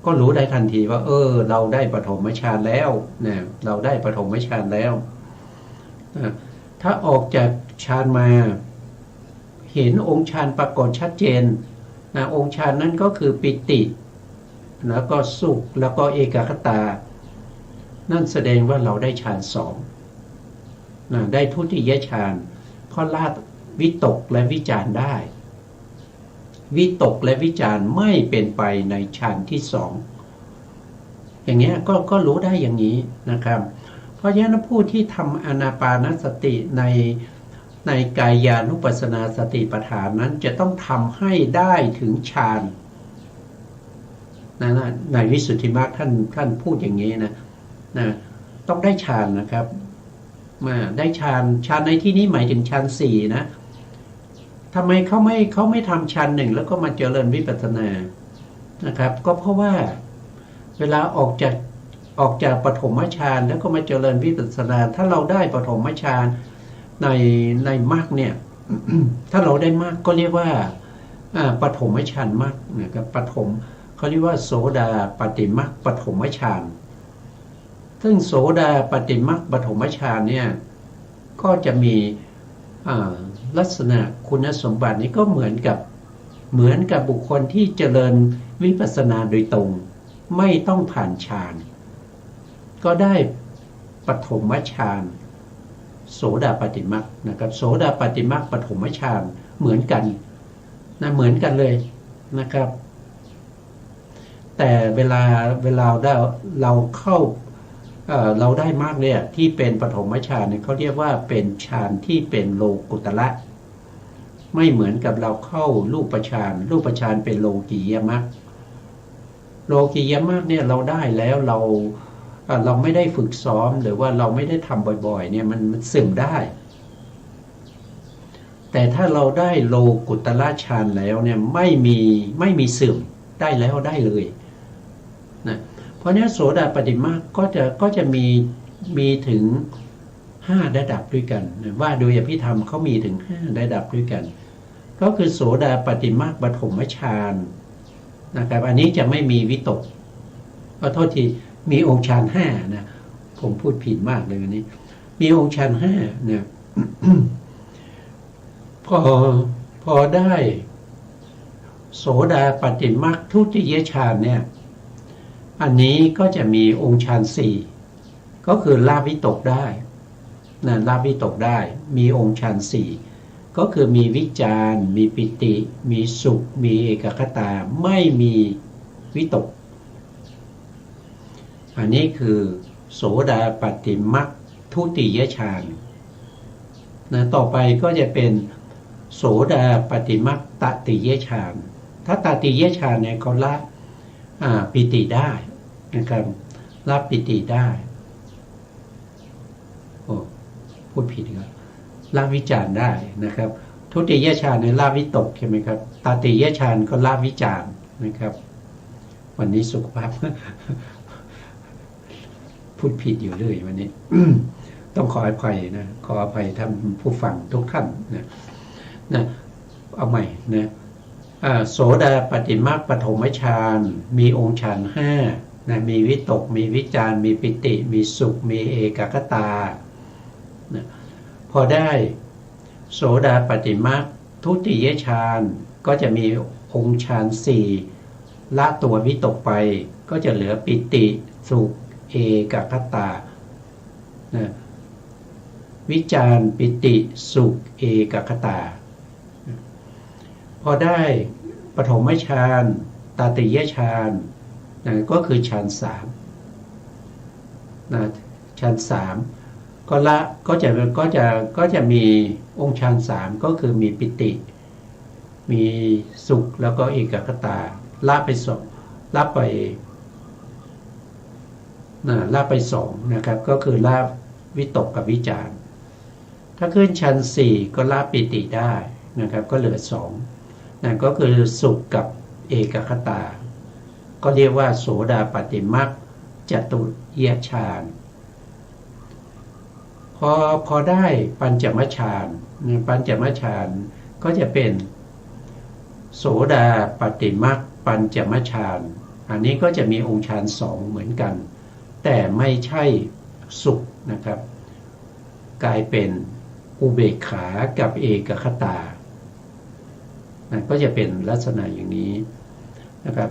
S2: ก็รู้ได้ทันทีว่าเราได้ปฐมฌานแล้วนะเราได้ปฐมฌานแล้วถ้าออกจากฌานมาเห็นองค์ฌานปรากฏชัดเจนนะองค์ฌานนั้นก็คือปิติแล้วก็สุขแล้วก็เอกคตานั่นแสดงว่าเราได้ฌาน2นะได้ทุติยฌานเพราะละวิตกและวิจารได้ วิตกและวิจารไม่เป็นไปในฌานที่สองอย่างเงี้ยก็รู้ได้อย่างนี้นะครับ เพราะฉะนั้นผู้ที่ทำอานาปานสติในกายานุปัสสนาสติปัฏฐานนั้นจะต้องทำให้ได้ถึงฌานในวิสุทธิมรรคท่านพูดอย่างนี้นะต้องได้ฌานนะครับได้ฌานในที่นี้หมายถึงฌานสี่นะทำไมเขาไม่ทำฌานหนึ่งแล้วก็มาเจริญวิปัสสนานะครับ ก็เพราะว่าเวลาออกจากปฐมฌานแล้วก็มาเจริญวิปัสสนาถ้าเราได้ปฐมฌานในมรรคเนี่ย ถ้าเราได้มรรคก็เรียกว่าปฐมฌานมรรคนะครับปฐมเขาเรียกว่าโสดาปฏิมรรคปฐมฌานซึ่งโสดาปฏิมรรคปฐมฌานเนี่ยก็จะมีลักษณะคุณสมบัตินี้ก็เหมือนกับบุคคลที่เจริญวิปัสสนาโดยตรงไม่ต้องผ่านฌานก็ได้ปฐมฌานโสดาปฏิมรรคนะครับโสดาปฏิมรรคปฐมฌานเหมือนกันเหมือนกันเลยนะครับแต่เวลาเราเข้าเราได้มากเนี่ยที่เป็นปฐมฌานเนี่ยเขาเรียกว่าเป็นฌานที่เป็นโลกุตระไม่เหมือนกับเราเข้ารูปฌานเป็นโลกียมรรคโลกียมรรคเนี่ยเราได้แล้วเราไม่ได้ฝึกซ้อมหรือว่าเราไม่ได้ทำบ่อยๆเนี่ยมันเสื่อมได้แต่ถ้าเราได้โลกุตระฌานแล้วเนี่ยไม่มีเสื่อมได้แล้วได้เลยนะเพราะนี้โสดาปฏิมรรคก็จะมีถึง5ระดับด้วยกันว่าโดยอภิธรรมเขามีถึง5ระดับด้วยกันก็คือโสดาปฏิมรรคปฐมฌานนะครับอันนี้จะไม่มีวิตกขอโทษทีมีองค์ฌาน5นะผมพูดผิดมากเลยวันนี้มีองค์ฌาน5เนี่ย พอได้โสดาปฏิมรรคทุติยฌานเนี่ยอันนี้ก็จะมีองค์ฌาน4ก็คือละวิตกได้ละวิตกได้มีองค์ฌาน4ก็คือมีวิจารมีปิติมีสุขมีเอกคตาไม่มีวิตกอันนี้คือโสดาปฏิมรรคทุติยฌานต่อไปก็จะเป็นโสดาปฏิมรรคตติยฌานถ้าตติยฌานเนี่ยเขาละปิติได้นะครับละปิติได้พูดผิดครับละวิจารได้นะครับทุติยฌานในละวิตกใช่ไหมครับตติยฌานก็ละวิจารนะครับวันนี้สุขภาพ พูดผิดอยู่เลยวันนี้ ต้องขออภัยนะขออภัยท่านผู้ฟังทุกท่านนะเอาใหม่นะโสดาปฏิมรรคปฐมฌานมีองค์ฌาน5นะมีวิตกมีวิจารมีปิติมีสุขมีเอกคตานะพอได้โสดาปฏิมรรคทุติยฌานก็จะมีองค์ฌาน4ละตัววิตกไปก็จะเหลือปิติสุขเอกคตานะวิจารปิติสุขเอกคตาพอได้ปฐมฌานตติยฌานก็คือฌาน3ฌาน3ก็จะมีองค์ฌาน3ก็คือมีปิติมีสุขแล้วก็เอกคตาละไป2นะครับก็คือละวิตกกับวิจารถ้าขึ้นฌาน4ก็ละปิติได้นะครับก็เหลือ2นั่นก็คือสุขกับเอกคตาก็เรียกว่าโสดาปฏิมรรคจตุยฌานพอได้ปัญจมฌานก็จะเป็นโสดาปฏิมรรคปัญจมฌานอันนี้ก็จะมีองค์ฌาน2เหมือนกันแต่ไม่ใช่สุขนะครับกลายเป็นอุเบกขากับเอกคตาก็จะเป็นลักษณะอย่างนี้นะครับ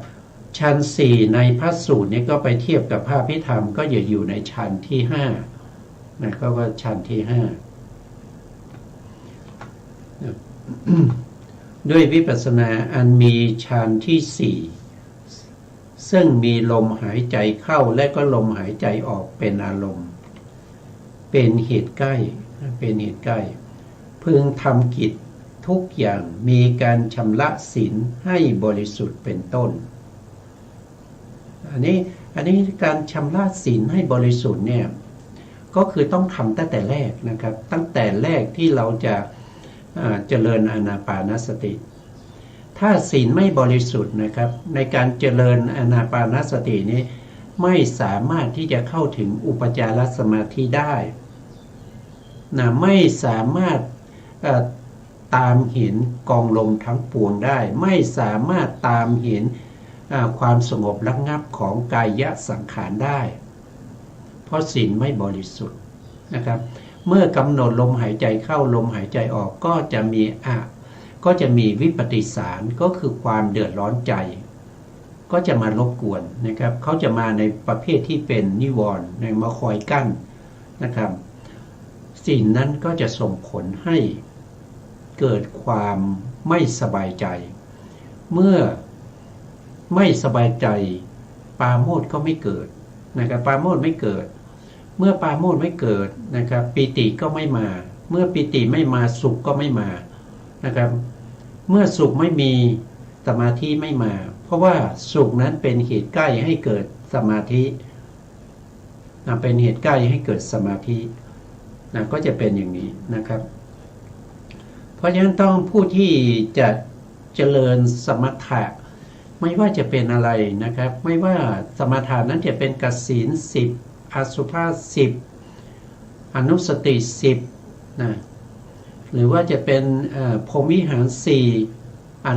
S2: ฌาน4ในพระสูตรนี้ก็ไปเทียบกับพระอภิธรรมก็อยู่ในฌานที่5นะก็ฌานที่5 ด้วยวิปัสสนาอันมีฌานที่สี่ซึ่งมีลมหายใจเข้าและก็ลมหายใจออกเป็นอารมณ์เป็นเหตุใกล้พึงทำกิจทุกอย่างมีการชำระศีลให้บริสุทธิ์เป็นต้นอันนี้การชำระศีลให้บริสุทธิ์เนี่ยก็คือต้องทำตั้งแต่แรกนะครับตั้งแต่แรกที่เราจะเจริญอานาปานสติถ้าศีลไม่บริสุทธิ์นะครับในการเจริญอานาปานสตินี้ไม่สามารถที่จะเข้าถึงอุปจารสมาธิได้นะไม่สามารถตามเห็นกองลมทั้งปวงได้ไม่สามารถตามเห็นความสงบระงับของกายสังขารได้เพราะศีลไม่บริสุทธิ์นะครับเมื่อกำหนดลมหายใจเข้าลมหายใจออกก็จะมีวิปฏิสารก็คือความเดือดร้อนใจก็จะมารบกวนนะครับเขาจะมาในประเภทที่เป็นนิวรณ์ในมาคอยกั้นนะครับสิ่งนั้นก็จะส่งผลให้เกิดความไม่สบายใจเมื่อไม่สบายใจปราโมทย์ก็ไม่เกิดนะครับปราโมทย์ไม่เกิดเมื่อปราโมทย์ไม่เกิดนะครับปิติก็ไม่มาเมื่อปิติไม่มาสุขก็ไม่มานะครับเมื่อสุขไม่มีสมาธิไม่มาเพราะว่าสุขนั้นเป็นเหตุใกล้ให้เกิดสมาธิเป็นเหตุใกล้ให้เกิดสมาธิก็จะเป็นอย่างนี้นะครับเพราะฉะนั้นต้องผู้ที่จะเจริญสมถะไม่ว่าจะเป็นอะไรนะครับไม่ว่าสมถะนั้นจะเป็นกสิณ10อสุภา10อนุสติ10นะหรือว่าจะเป็นพรหมวิหาร4อ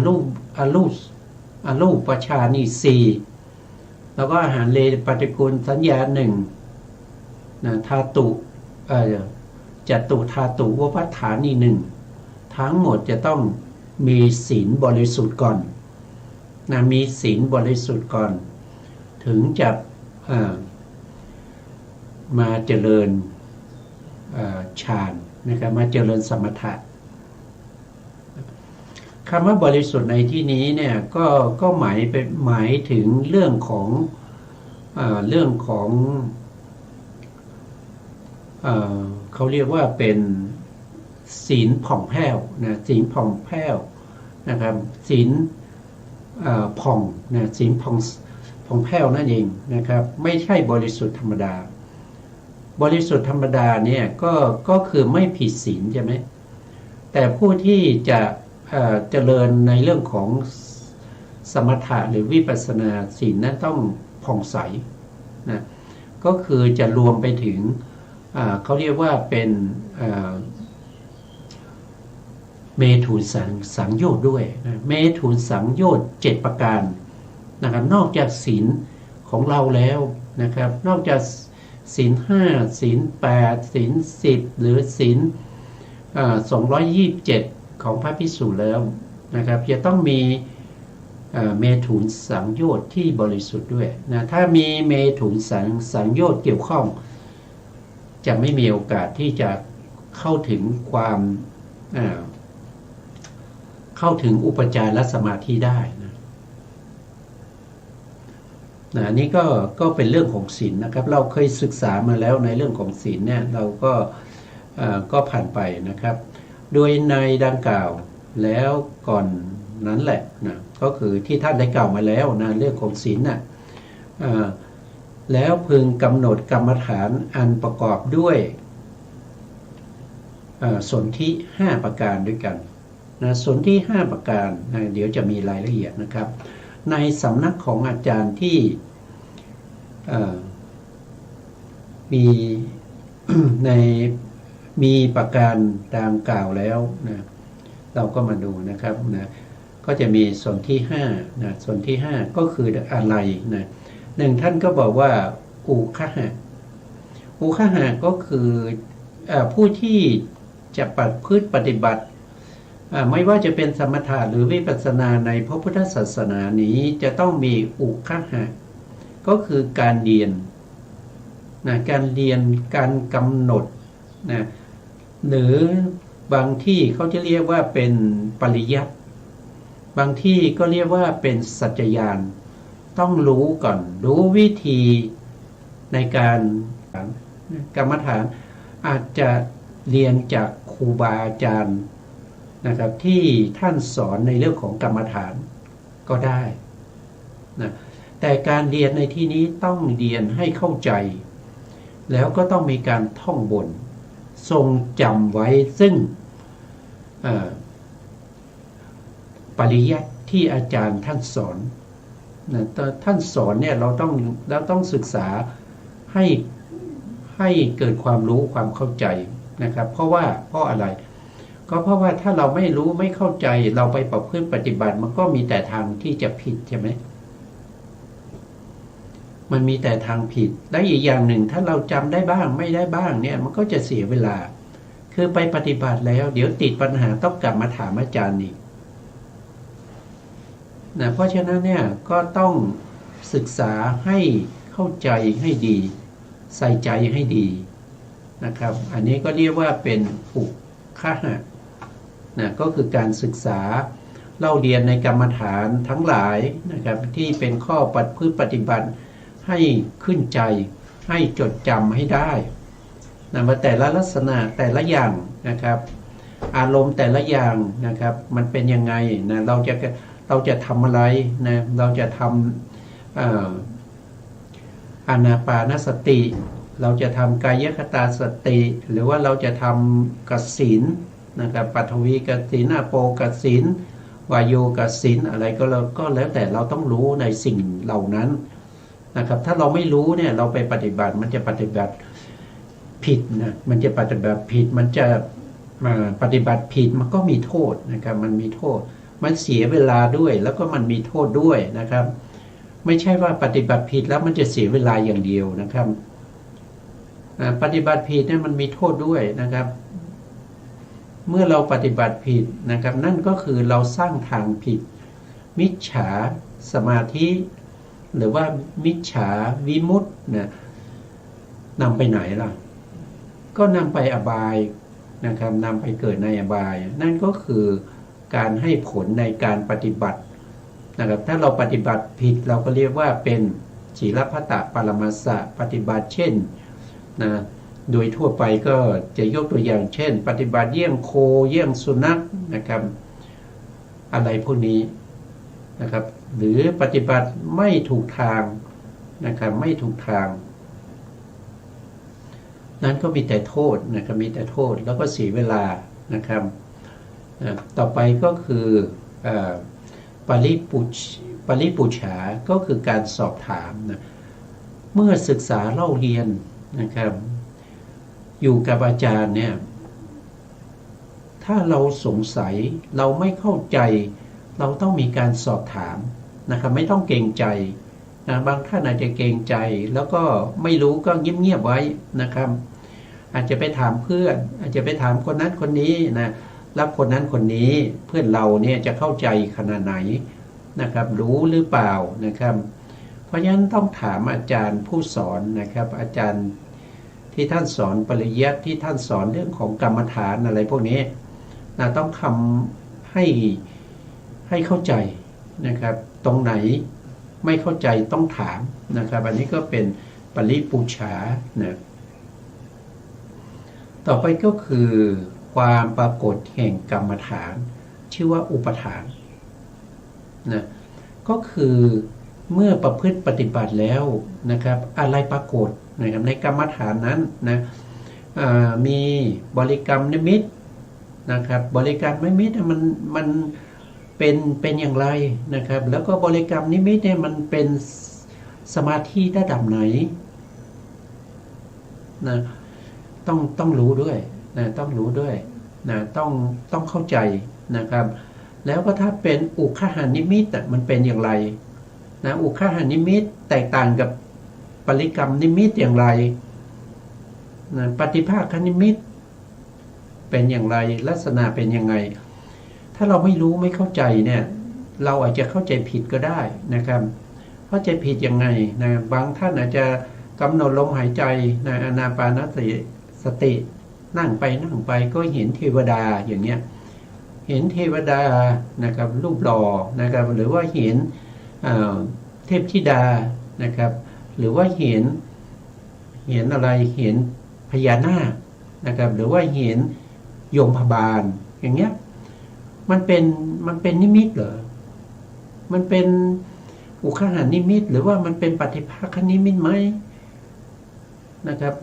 S2: รูปฌาน4แล้วก็อาหารเลปฏิกูลสัญญา1นะธาตุจตุธาตุวภัฏฐานี1ทั้งหมดจะต้องมีศีลบริสุทธิ์ก่อนนะมีศีลบริสุทธิ์ก่อนถึงจะมาเจริญฌานนะครับมาเจริญสมถะคำว่าบริสุทธิ์ในที่นี้เนี่ยก็หมายถึงเรื่องของเขาเรียกว่าเป็นศีลผ่องแผ้วนะศีลผ่องแผ้วนะครับศีลผ่องนะศีลผ่องแผ้วนั่นเองนะครับไม่ใช่บริสุทธิ์ธรรมดาบริสุทธิ์ธรรมดาเนี่ยก็คือไม่ผิดศีลใช่ไหมแต่ผู้ที่จะเจริญในเรื่องของสมถะหรือวิปัสสนาศีลนั้นต้องผ่องใสนะก็คือจะรวมไปถึงเขาเรียกว่าเป็นเมถุนสังโยชน์ด้วยนะเมถุนสังโยชน์7ประการนะครับนอกจากศีลของเราแล้วนะครับนอกจากศีล5ศีล8ศีล10หรือศีล227ของพระภิกษุแล้วนะครับจะต้องมีเมถุนสังโยชน์ที่บริสุทธิ์ด้วยนะถ้ามีเมถุนสังโยชน์เกี่ยวข้องจะไม่มีโอกาสที่จะเข้าถึงเข้าถึงอุปจารสมาธิได้นะนี่ก็เป็นเรื่องของศีลนะครับเราเคยศึกษามาแล้วในเรื่องของศีลเนี่ยเราก็ผ่านไปนะครับโดยในดังกล่าวแล้วก่อนนั้นแหละนะก็คือที่ท่านได้กล่าวมาแล้วนะเรื่องของศีลน่ะแล้วพึงกำหนดกรรมฐานอันประกอบด้วยสนธิ5ประการด้วยกันนะสนธิ5ประการนะเดี๋ยวจะมีรายละเอียดนะครับในสำนักของอาจารย์ที่มีมีประการดังกล่าวแล้วนะเราก็มาดูนะครับนะก็จะมีส่วนที่5นะส่วนที่5ก็คืออะไรนะ1ท่านก็บอกว่าอุคหะก็คือผู้ที่จะปฏิบัติไม่ว่าจะเป็นสมถะหรือวิปัสสนาในพระพุทธศาสนานี้จะต้องมีอุคหะก็คือการเรียนนะการกำหนดนะหรือบางที่เขาจะเรียกว่าเป็นปริยัติ บางที่ก็เรียกว่าเป็นสัจจญาณต้องรู้ก่อนรู้วิธีในการกรรมฐานอาจจะเรียนจากครูบาอาจารย์นะครับที่ท่านสอนในเรื่องของกรรมฐานก็ได้นะแต่การเรียนในที่นี้ต้องเรียนให้เข้าใจแล้วก็ต้องมีการท่องบนทรงจำไว้ซึ่งปริยัติที่อาจารย์ท่านสอนนะท่านสอนเนี่ยเราต้องศึกษาให้เกิดความรู้ความเข้าใจนะครับเพราะอะไรก็เพราะว่าถ้าเราไม่รู้ไม่เข้าใจเราไปประพฤติปฏิบัติมันก็มีแต่ทางที่จะผิดใช่ไหมมันมีแต่ทางผิดและอีกอย่างหนึ่งถ้าเราจำได้บ้างไม่ได้บ้างเนี่ยมันก็จะเสียเวลาคือไปปฏิบัติแล้วเดี๋ยวติดปัญหาต้องกลับมาถามอาจารย์อีกนะเพราะฉะนั้นเนี่ยก็ต้องศึกษาให้เข้าใจให้ดีใส่ใจให้ดีนะครับอันนี้ก็เรียกว่าเป็นอุคหะนะก็คือการศึกษาเล่าเรียนในกรรมฐานทั้งหลายนะครับที่เป็นข้อปฏิบัติให้ขึ้นใจให้จดจำให้ได้นะว่าแต่ละลักษณะแต่ละอย่างนะครับอารมณ์แต่ละอย่างนะครับมันเป็นยังไงนะเราจะทำอะไรนะเราจะทำอานาปานสติเราจะทำกายคตาสติหรือว่าเราจะทำกสิณนะครับปัทวีกสิณอาโปกสิณวายโยกสิณอะไรก็แล้วแต่เราต้องรู้ในสิ่งเหล่านั้นนะครับถ้าเราไม่รู้เนี่ยเราไปปฏิบัติมันจะปฏิบัติผิดนะมันจะปฏิบัติผิดมันจะปฏิบัติผิดมันก็มีโทษนะครับมันมีโทษมันเสียเวลาด้วยแล้วก็มันมีโทษด้วยนะครับไม่ใช่ว่าปฏิบัติผิดแล้วมันจะเสียเวลาอย่างเดียวนะครับปฏิบัติผิดเนี่ยมันมีโทษด้วยนะครับเมื่อเราปฏิบัติผิดนะครับนั่นก็คือเราสร้างทางผิดมิจฉาสมาธิหรือว่ามิจฉาวิมุตติเนี่ยนำไปไหนล่ะก็นำไปอบายนะครับนำไปเกิดในอบายนั่นก็คือการให้ผลในการปฏิบัตินะครับถ้าเราปฏิบัติผิดเราก็เรียกว่าเป็นศีลพัตตปรมัสสะปฏิบัติเช่นนะโดยทั่วไปก็จะยกตัวอย่างเช่นปฏิบัติเยี่ยงโคเยี่ยงสุนัขนะครับอะไรพวกนี้นะครับหรือปฏิบัติไม่ถูกทางนะครับไม่ถูกทางนั้นก็มีแต่โทษนะครับมีแต่โทษแล้วก็เสียเวลานะครับต่อไปก็คือปริปุฉาก็คือการสอบถามนะเมื่อศึกษาเล่าเรียนนะครับอยู่กับอาจารย์เนี่ยถ้าเราสงสัยเราไม่เข้าใจเราต้องมีการสอบถามนะครับไม่ต้องเกรงใจนะบางท่านอาจจะเกรงใจแล้วก็ไม่รู้ก็เงียบๆไว้นะครับอาจจะไปถามเพื่อนอาจจะไปถามคนนั้นคนนี้นะแล้วคนนั้นคนนี้เพื่อนเราเนี่ยจะเข้าใจขนาดไหนนะครับรู้หรือเปล่านะครับเพราะฉะนั้นต้องถามอาจารย์ผู้สอนนะครับอาจารย์ที่ท่านสอนปริยัติที่ท่านสอนเรื่องของกรรมฐานอะไรพวกนี้นะต้องทำให้เข้าใจนะครับตรงไหนไม่เข้าใจต้องถามนะครับอันนี้ก็เป็นปริปุฉานะต่อไปก็คือความปรากฏแห่งกรรมฐานชื่อว่าอุปทานนะก็คือเมื่อประพฤติปฏิบัติแล้วนะครับอะไรปรากฏนะครับในกรรมฐานนั้นนะมีบริกรรมนิมิตนะครับบริกรรมนิมิตมันเป็นอย่างไรนะครับแล้วก็บริกรรมนิมิตเนี่ยมันเป็นสมาธิระดับไหนนะต้องรู้ด้วยนะต้องรู้ด้วยนะต้องเข้าใจนะครับแล้วก็ถ้าเป็นอุคหานิมิตมันเป็นอย่างไรนะอุคหานิมิตแตกต่างกับปริกรรมนิมิตอย่างไรนะปฏิภาคนิมิตเป็นอย่างไรลักษณะเป็นยังไงถ้าเราไม่รู้ไม่เข้าใจเนี่ยเราอาจจะเข้าใจผิดก็ได้นะครับเข้าใจผิดยังไงนะบางท่านอาจจะกำหนดลมหายใจในอานาปานสตินั่งไปก็เห็นเทวดาอย่างเงี้ย เห็นเทวดานะครับรูปหล่อนะครับหรือว่าเห็นเทพธิดานะครับหรือว่าเห็นอะไรเห็นพญานาคนะครับหรือว่าเห็นยมบาลอย่างเงี้ยมันเป็นนิมิตเหรอมันเป็นอุคหานิมิตหรือว่ามันเป็นปฏิภาคนิมิตไหมนะครับ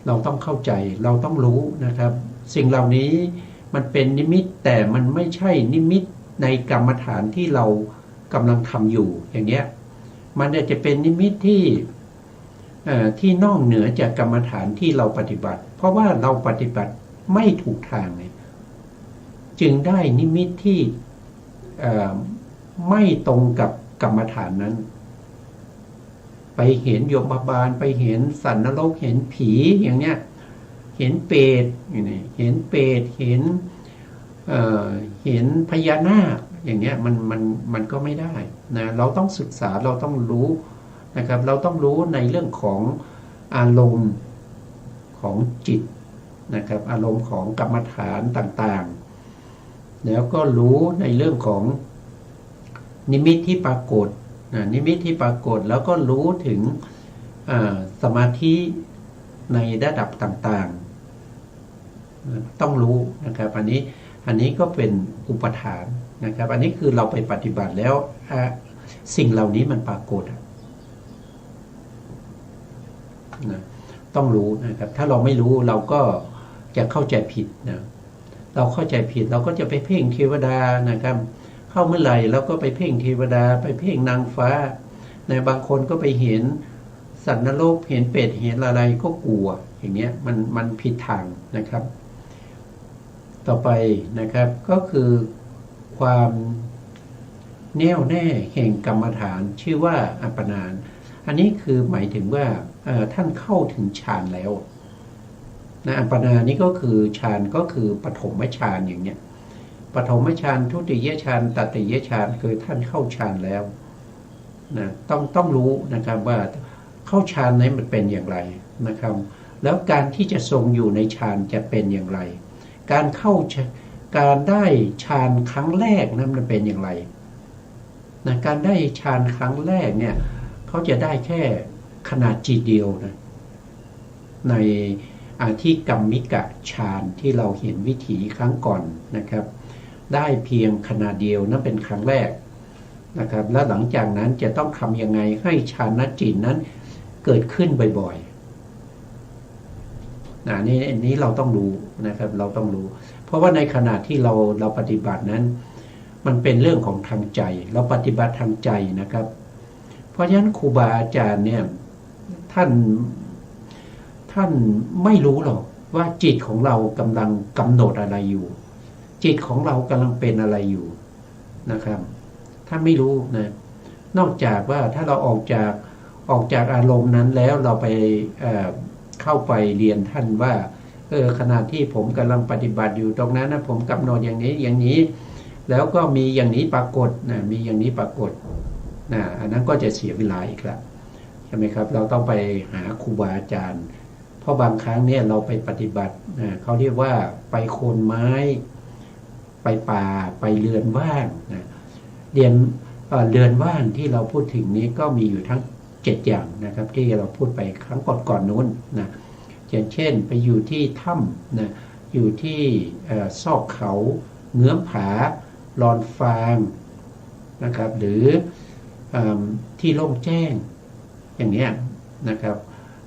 S2: เราต้องเข้าใจเราต้องรู้นะครับสิ่งเหล่านี้มันเป็นนิมิตแต่มันไม่ใช่นิมิตในกรรมฐานที่เรากำลังทำอยู่อย่างเงี้ยมันจะเป็นนิมิตที่นอกเหนือจากกรรมฐานที่เราปฏิบัติเพราะว่าเราปฏิบัติไม่ถูกทางเนี่ยจึงได้นิมิตที่ไม่ตรงกับกรรมฐานนั้นไปเห็นยมบาลไปเห็นสัตว์นรกเห็นผีอย่างเนี้ยเห็นเปรตอย่างนี้เห็นเปรตเห็นพญานาคอย่างเงี้ยมันก็ไม่ได้นะเราต้องศึกษาเราต้องรู้นะครับเราต้องรู้ในเรื่องของอารมณ์ของจิตนะครับอารมณ์ของกรรมฐานต่างๆแล้วก็รู้ในเรื่องของนิมิตที่ปรากฏนิมิตที่ปรากฏแล้วก็รู้ถึงสมาธิในระดับต่างๆต้องรู้นะครับอันนี้ก็เป็นอุปทานนะครับอันนี้คือเราไปปฏิบัติแล้วสิ่งเหล่านี้มันปรากฏนะต้องรู้นะครับถ้าเราไม่รู้เราก็จะเข้าใจผิดนะเราเข้าใจผิดเราก็จะไปเพ่งเทวดานะครับเข้าเมื่อไหร่เราก็ไปเพ่งเทวดาไปเพ่งนางฟ้าในบางคนก็ไปเห็นสัตว์นรกเห็นเปรตเห็นอะไรก็กลัวอย่างเงี้ยมันผิดทางนะครับต่อไปนะครับก็คือความแน่วแน่แห่งกรรมฐานชื่อว่าอัปปนาอันนี้คือหมายถึงว่าท่านเข้าถึงฌานแล้วนะอัปปนานี้ก็คือฌานก็คือปฐมฌานอย่างเนี้ยปฐมฌานทุติยฌานตติยฌานคือท่านเข้าฌานแล้วนะต้องรู้นะครับว่าเข้าฌานนั้นมันเป็นอย่างไรนะครับแล้วการที่จะทรงอยู่ในฌานจะเป็นอย่างไรการได้ฌานครั้งแรกนั้นมันเป็นอย่างไรนะการได้ฌานครั้งแรกเนี่ยเขาจะได้แค่ขนาดจิตเดียวนะในที่กัมมิกะฌานที่เราเห็นวิถีครั้งก่อนนะครับได้เพียงขนาดเดียวนั่นเป็นครั้งแรกนะครับและหลังจากนั้นจะต้องทำยังไงให้ฌานจิตนั้นเกิดขึ้นบ่อยๆนี่เราต้องรู้นะครับเราต้องรู้เพราะว่าในขณะที่เราปฏิบัตินั้นมันเป็นเรื่องของทางใจเราปฏิบัติทางใจนะครับเพราะฉะนั้นครูบาอาจารย์เนี่ยท่านไม่รู้หรอกว่าจิตของเรากำลังกำหนดอะไรอยู่จิตของเรากำลังเป็นอะไรอยู่นะครับท่านไม่รู้นะนอกจากว่าถ้าเราออกจากอารมณ์นั้นแล้วเราไปเข้าไปเรียนท่านว่าขณะที่ผมกำลังปฏิบัติอยู่ตรงนั้นนะผมกำหนดอย่างนี้แล้วก็มีอย่างนี้ปรากฏนะมีอย่างนี้ปรากฏนะอันนั้นก็จะเสียเวลาอีกแล้วใช่ไหมครับเราต้องไปหาครูบาอาจารย์เพราะบางครั้งเนี่ยเราไปปฏิบัติเขาเรียกว่าไปโคนไม้ไปป่าไปเรือนว่างนะเรือนว่างที่เราพูดถึงนี้ก็มีอยู่ทั้ง7อย่างนะครับที่เราพูดไปครั้งก่อนนู้นนะอย่างเช่นไปอยู่ที่ถ้ำนะอยู่ที่ซอกเขาเงื้อมผาลอนฟางนะครับหรือที่โล่งแจ้งอย่างนี้นะครับ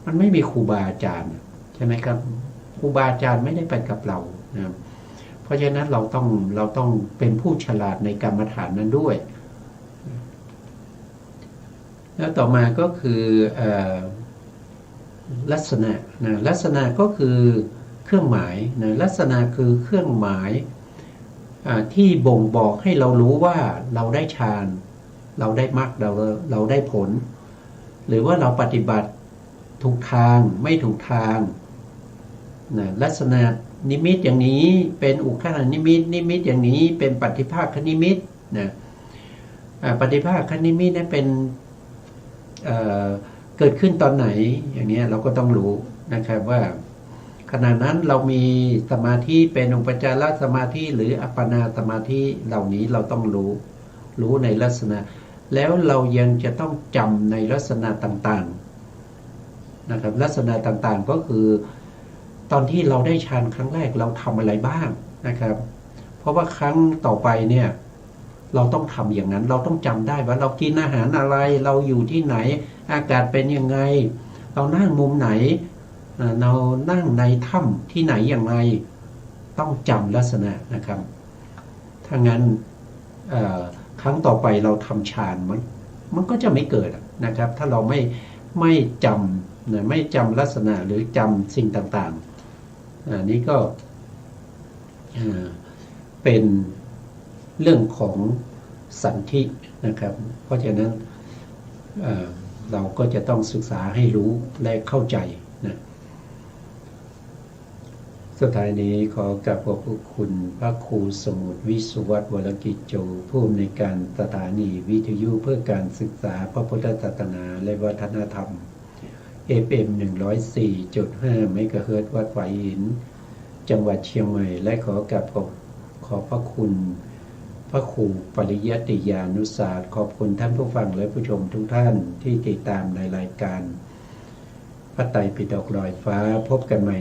S2: มันไม่มีครูบาอาจารย์ใช่ไหมครับครูบาอาจารย์ไม่ได้ไปกับเรานะเพราะฉะนั้นเราต้องเป็นผู้ฉลาดในกรรมฐานนั้นด้วยแล้วต่อมาก็คือลักษณะนะลักษณะก็คือเครื่องหมายนะลักษณะคือเครื่องหมายที่บ่งบอกให้เรารู้ว่าเราได้ฌานเราได้มรรคเราได้ผลหรือว่าเราปฏิบัติถูกทางไม่ถูกทางนะลักษณะนิมิตอย่างนี้เป็นอุคหานิมิตอย่างนี้เป็นปฏิภาคนิมิตนะปฏิภาคนิมิตนั้นเป็นเกิดขึ้นตอนไหนอย่างนี้เราก็ต้องรู้นะครับว่า ขณะนั้นเรามีสมาธิเป็นอุปจารสมาธิหรืออัปปนาสมาธิเหล่านี้เราต้องรู้ในลักษณะแล้วเรายังจะต้องจำในลักษณะต่างๆนะครับลักษณะต่างๆก็คือตอนที่เราได้ฌานครั้งแรกเราทำอะไรบ้างนะครับเพราะว่าครั้งต่อไปเนี่ยเราต้องทำอย่างนั้นเราต้องจำได้ว่าเรากินอาหารอะไรเราอยู่ที่ไหนอากาศเป็นยังไงเรานั่งมุมไหนเรานั่งในถ้ำที่ไหนอย่างไรต้องจำลักษณะนะครับถ้างั้นครั้งต่อไปเราทำฌานมันก็จะไม่เกิดนะครับถ้าเราไม่จำนะไม่จำลักษณะหรือจำสิ่งต่างๆนี่ก็เป็นเรื่องของสันธินะครับเพราะฉะนั้นเราก็จะต้องศึกษาให้รู้และเข้าใจนะสุดท้ายนี้ขอกราบขอบพระคุณพระครูสมุทรวิสุวัตรวรกิจโจผู้อำนวยการสถานีวิทยุเพื่อการศึกษาพระพุทธศาสนาและวัฒนธรรม FM 104.5 เมกะเฮิรตซ์วัดฝายหินจังหวัดเชียงใหม่และขอกราบขอบพระคุณพระครูปริยัติยานุศาสตร์ขอบคุณท่านผู้ฟังและผู้ชมทุกท่านที่ติดตามในรายการพระไตรปิฎกลอยฟ้าพบกันใหม่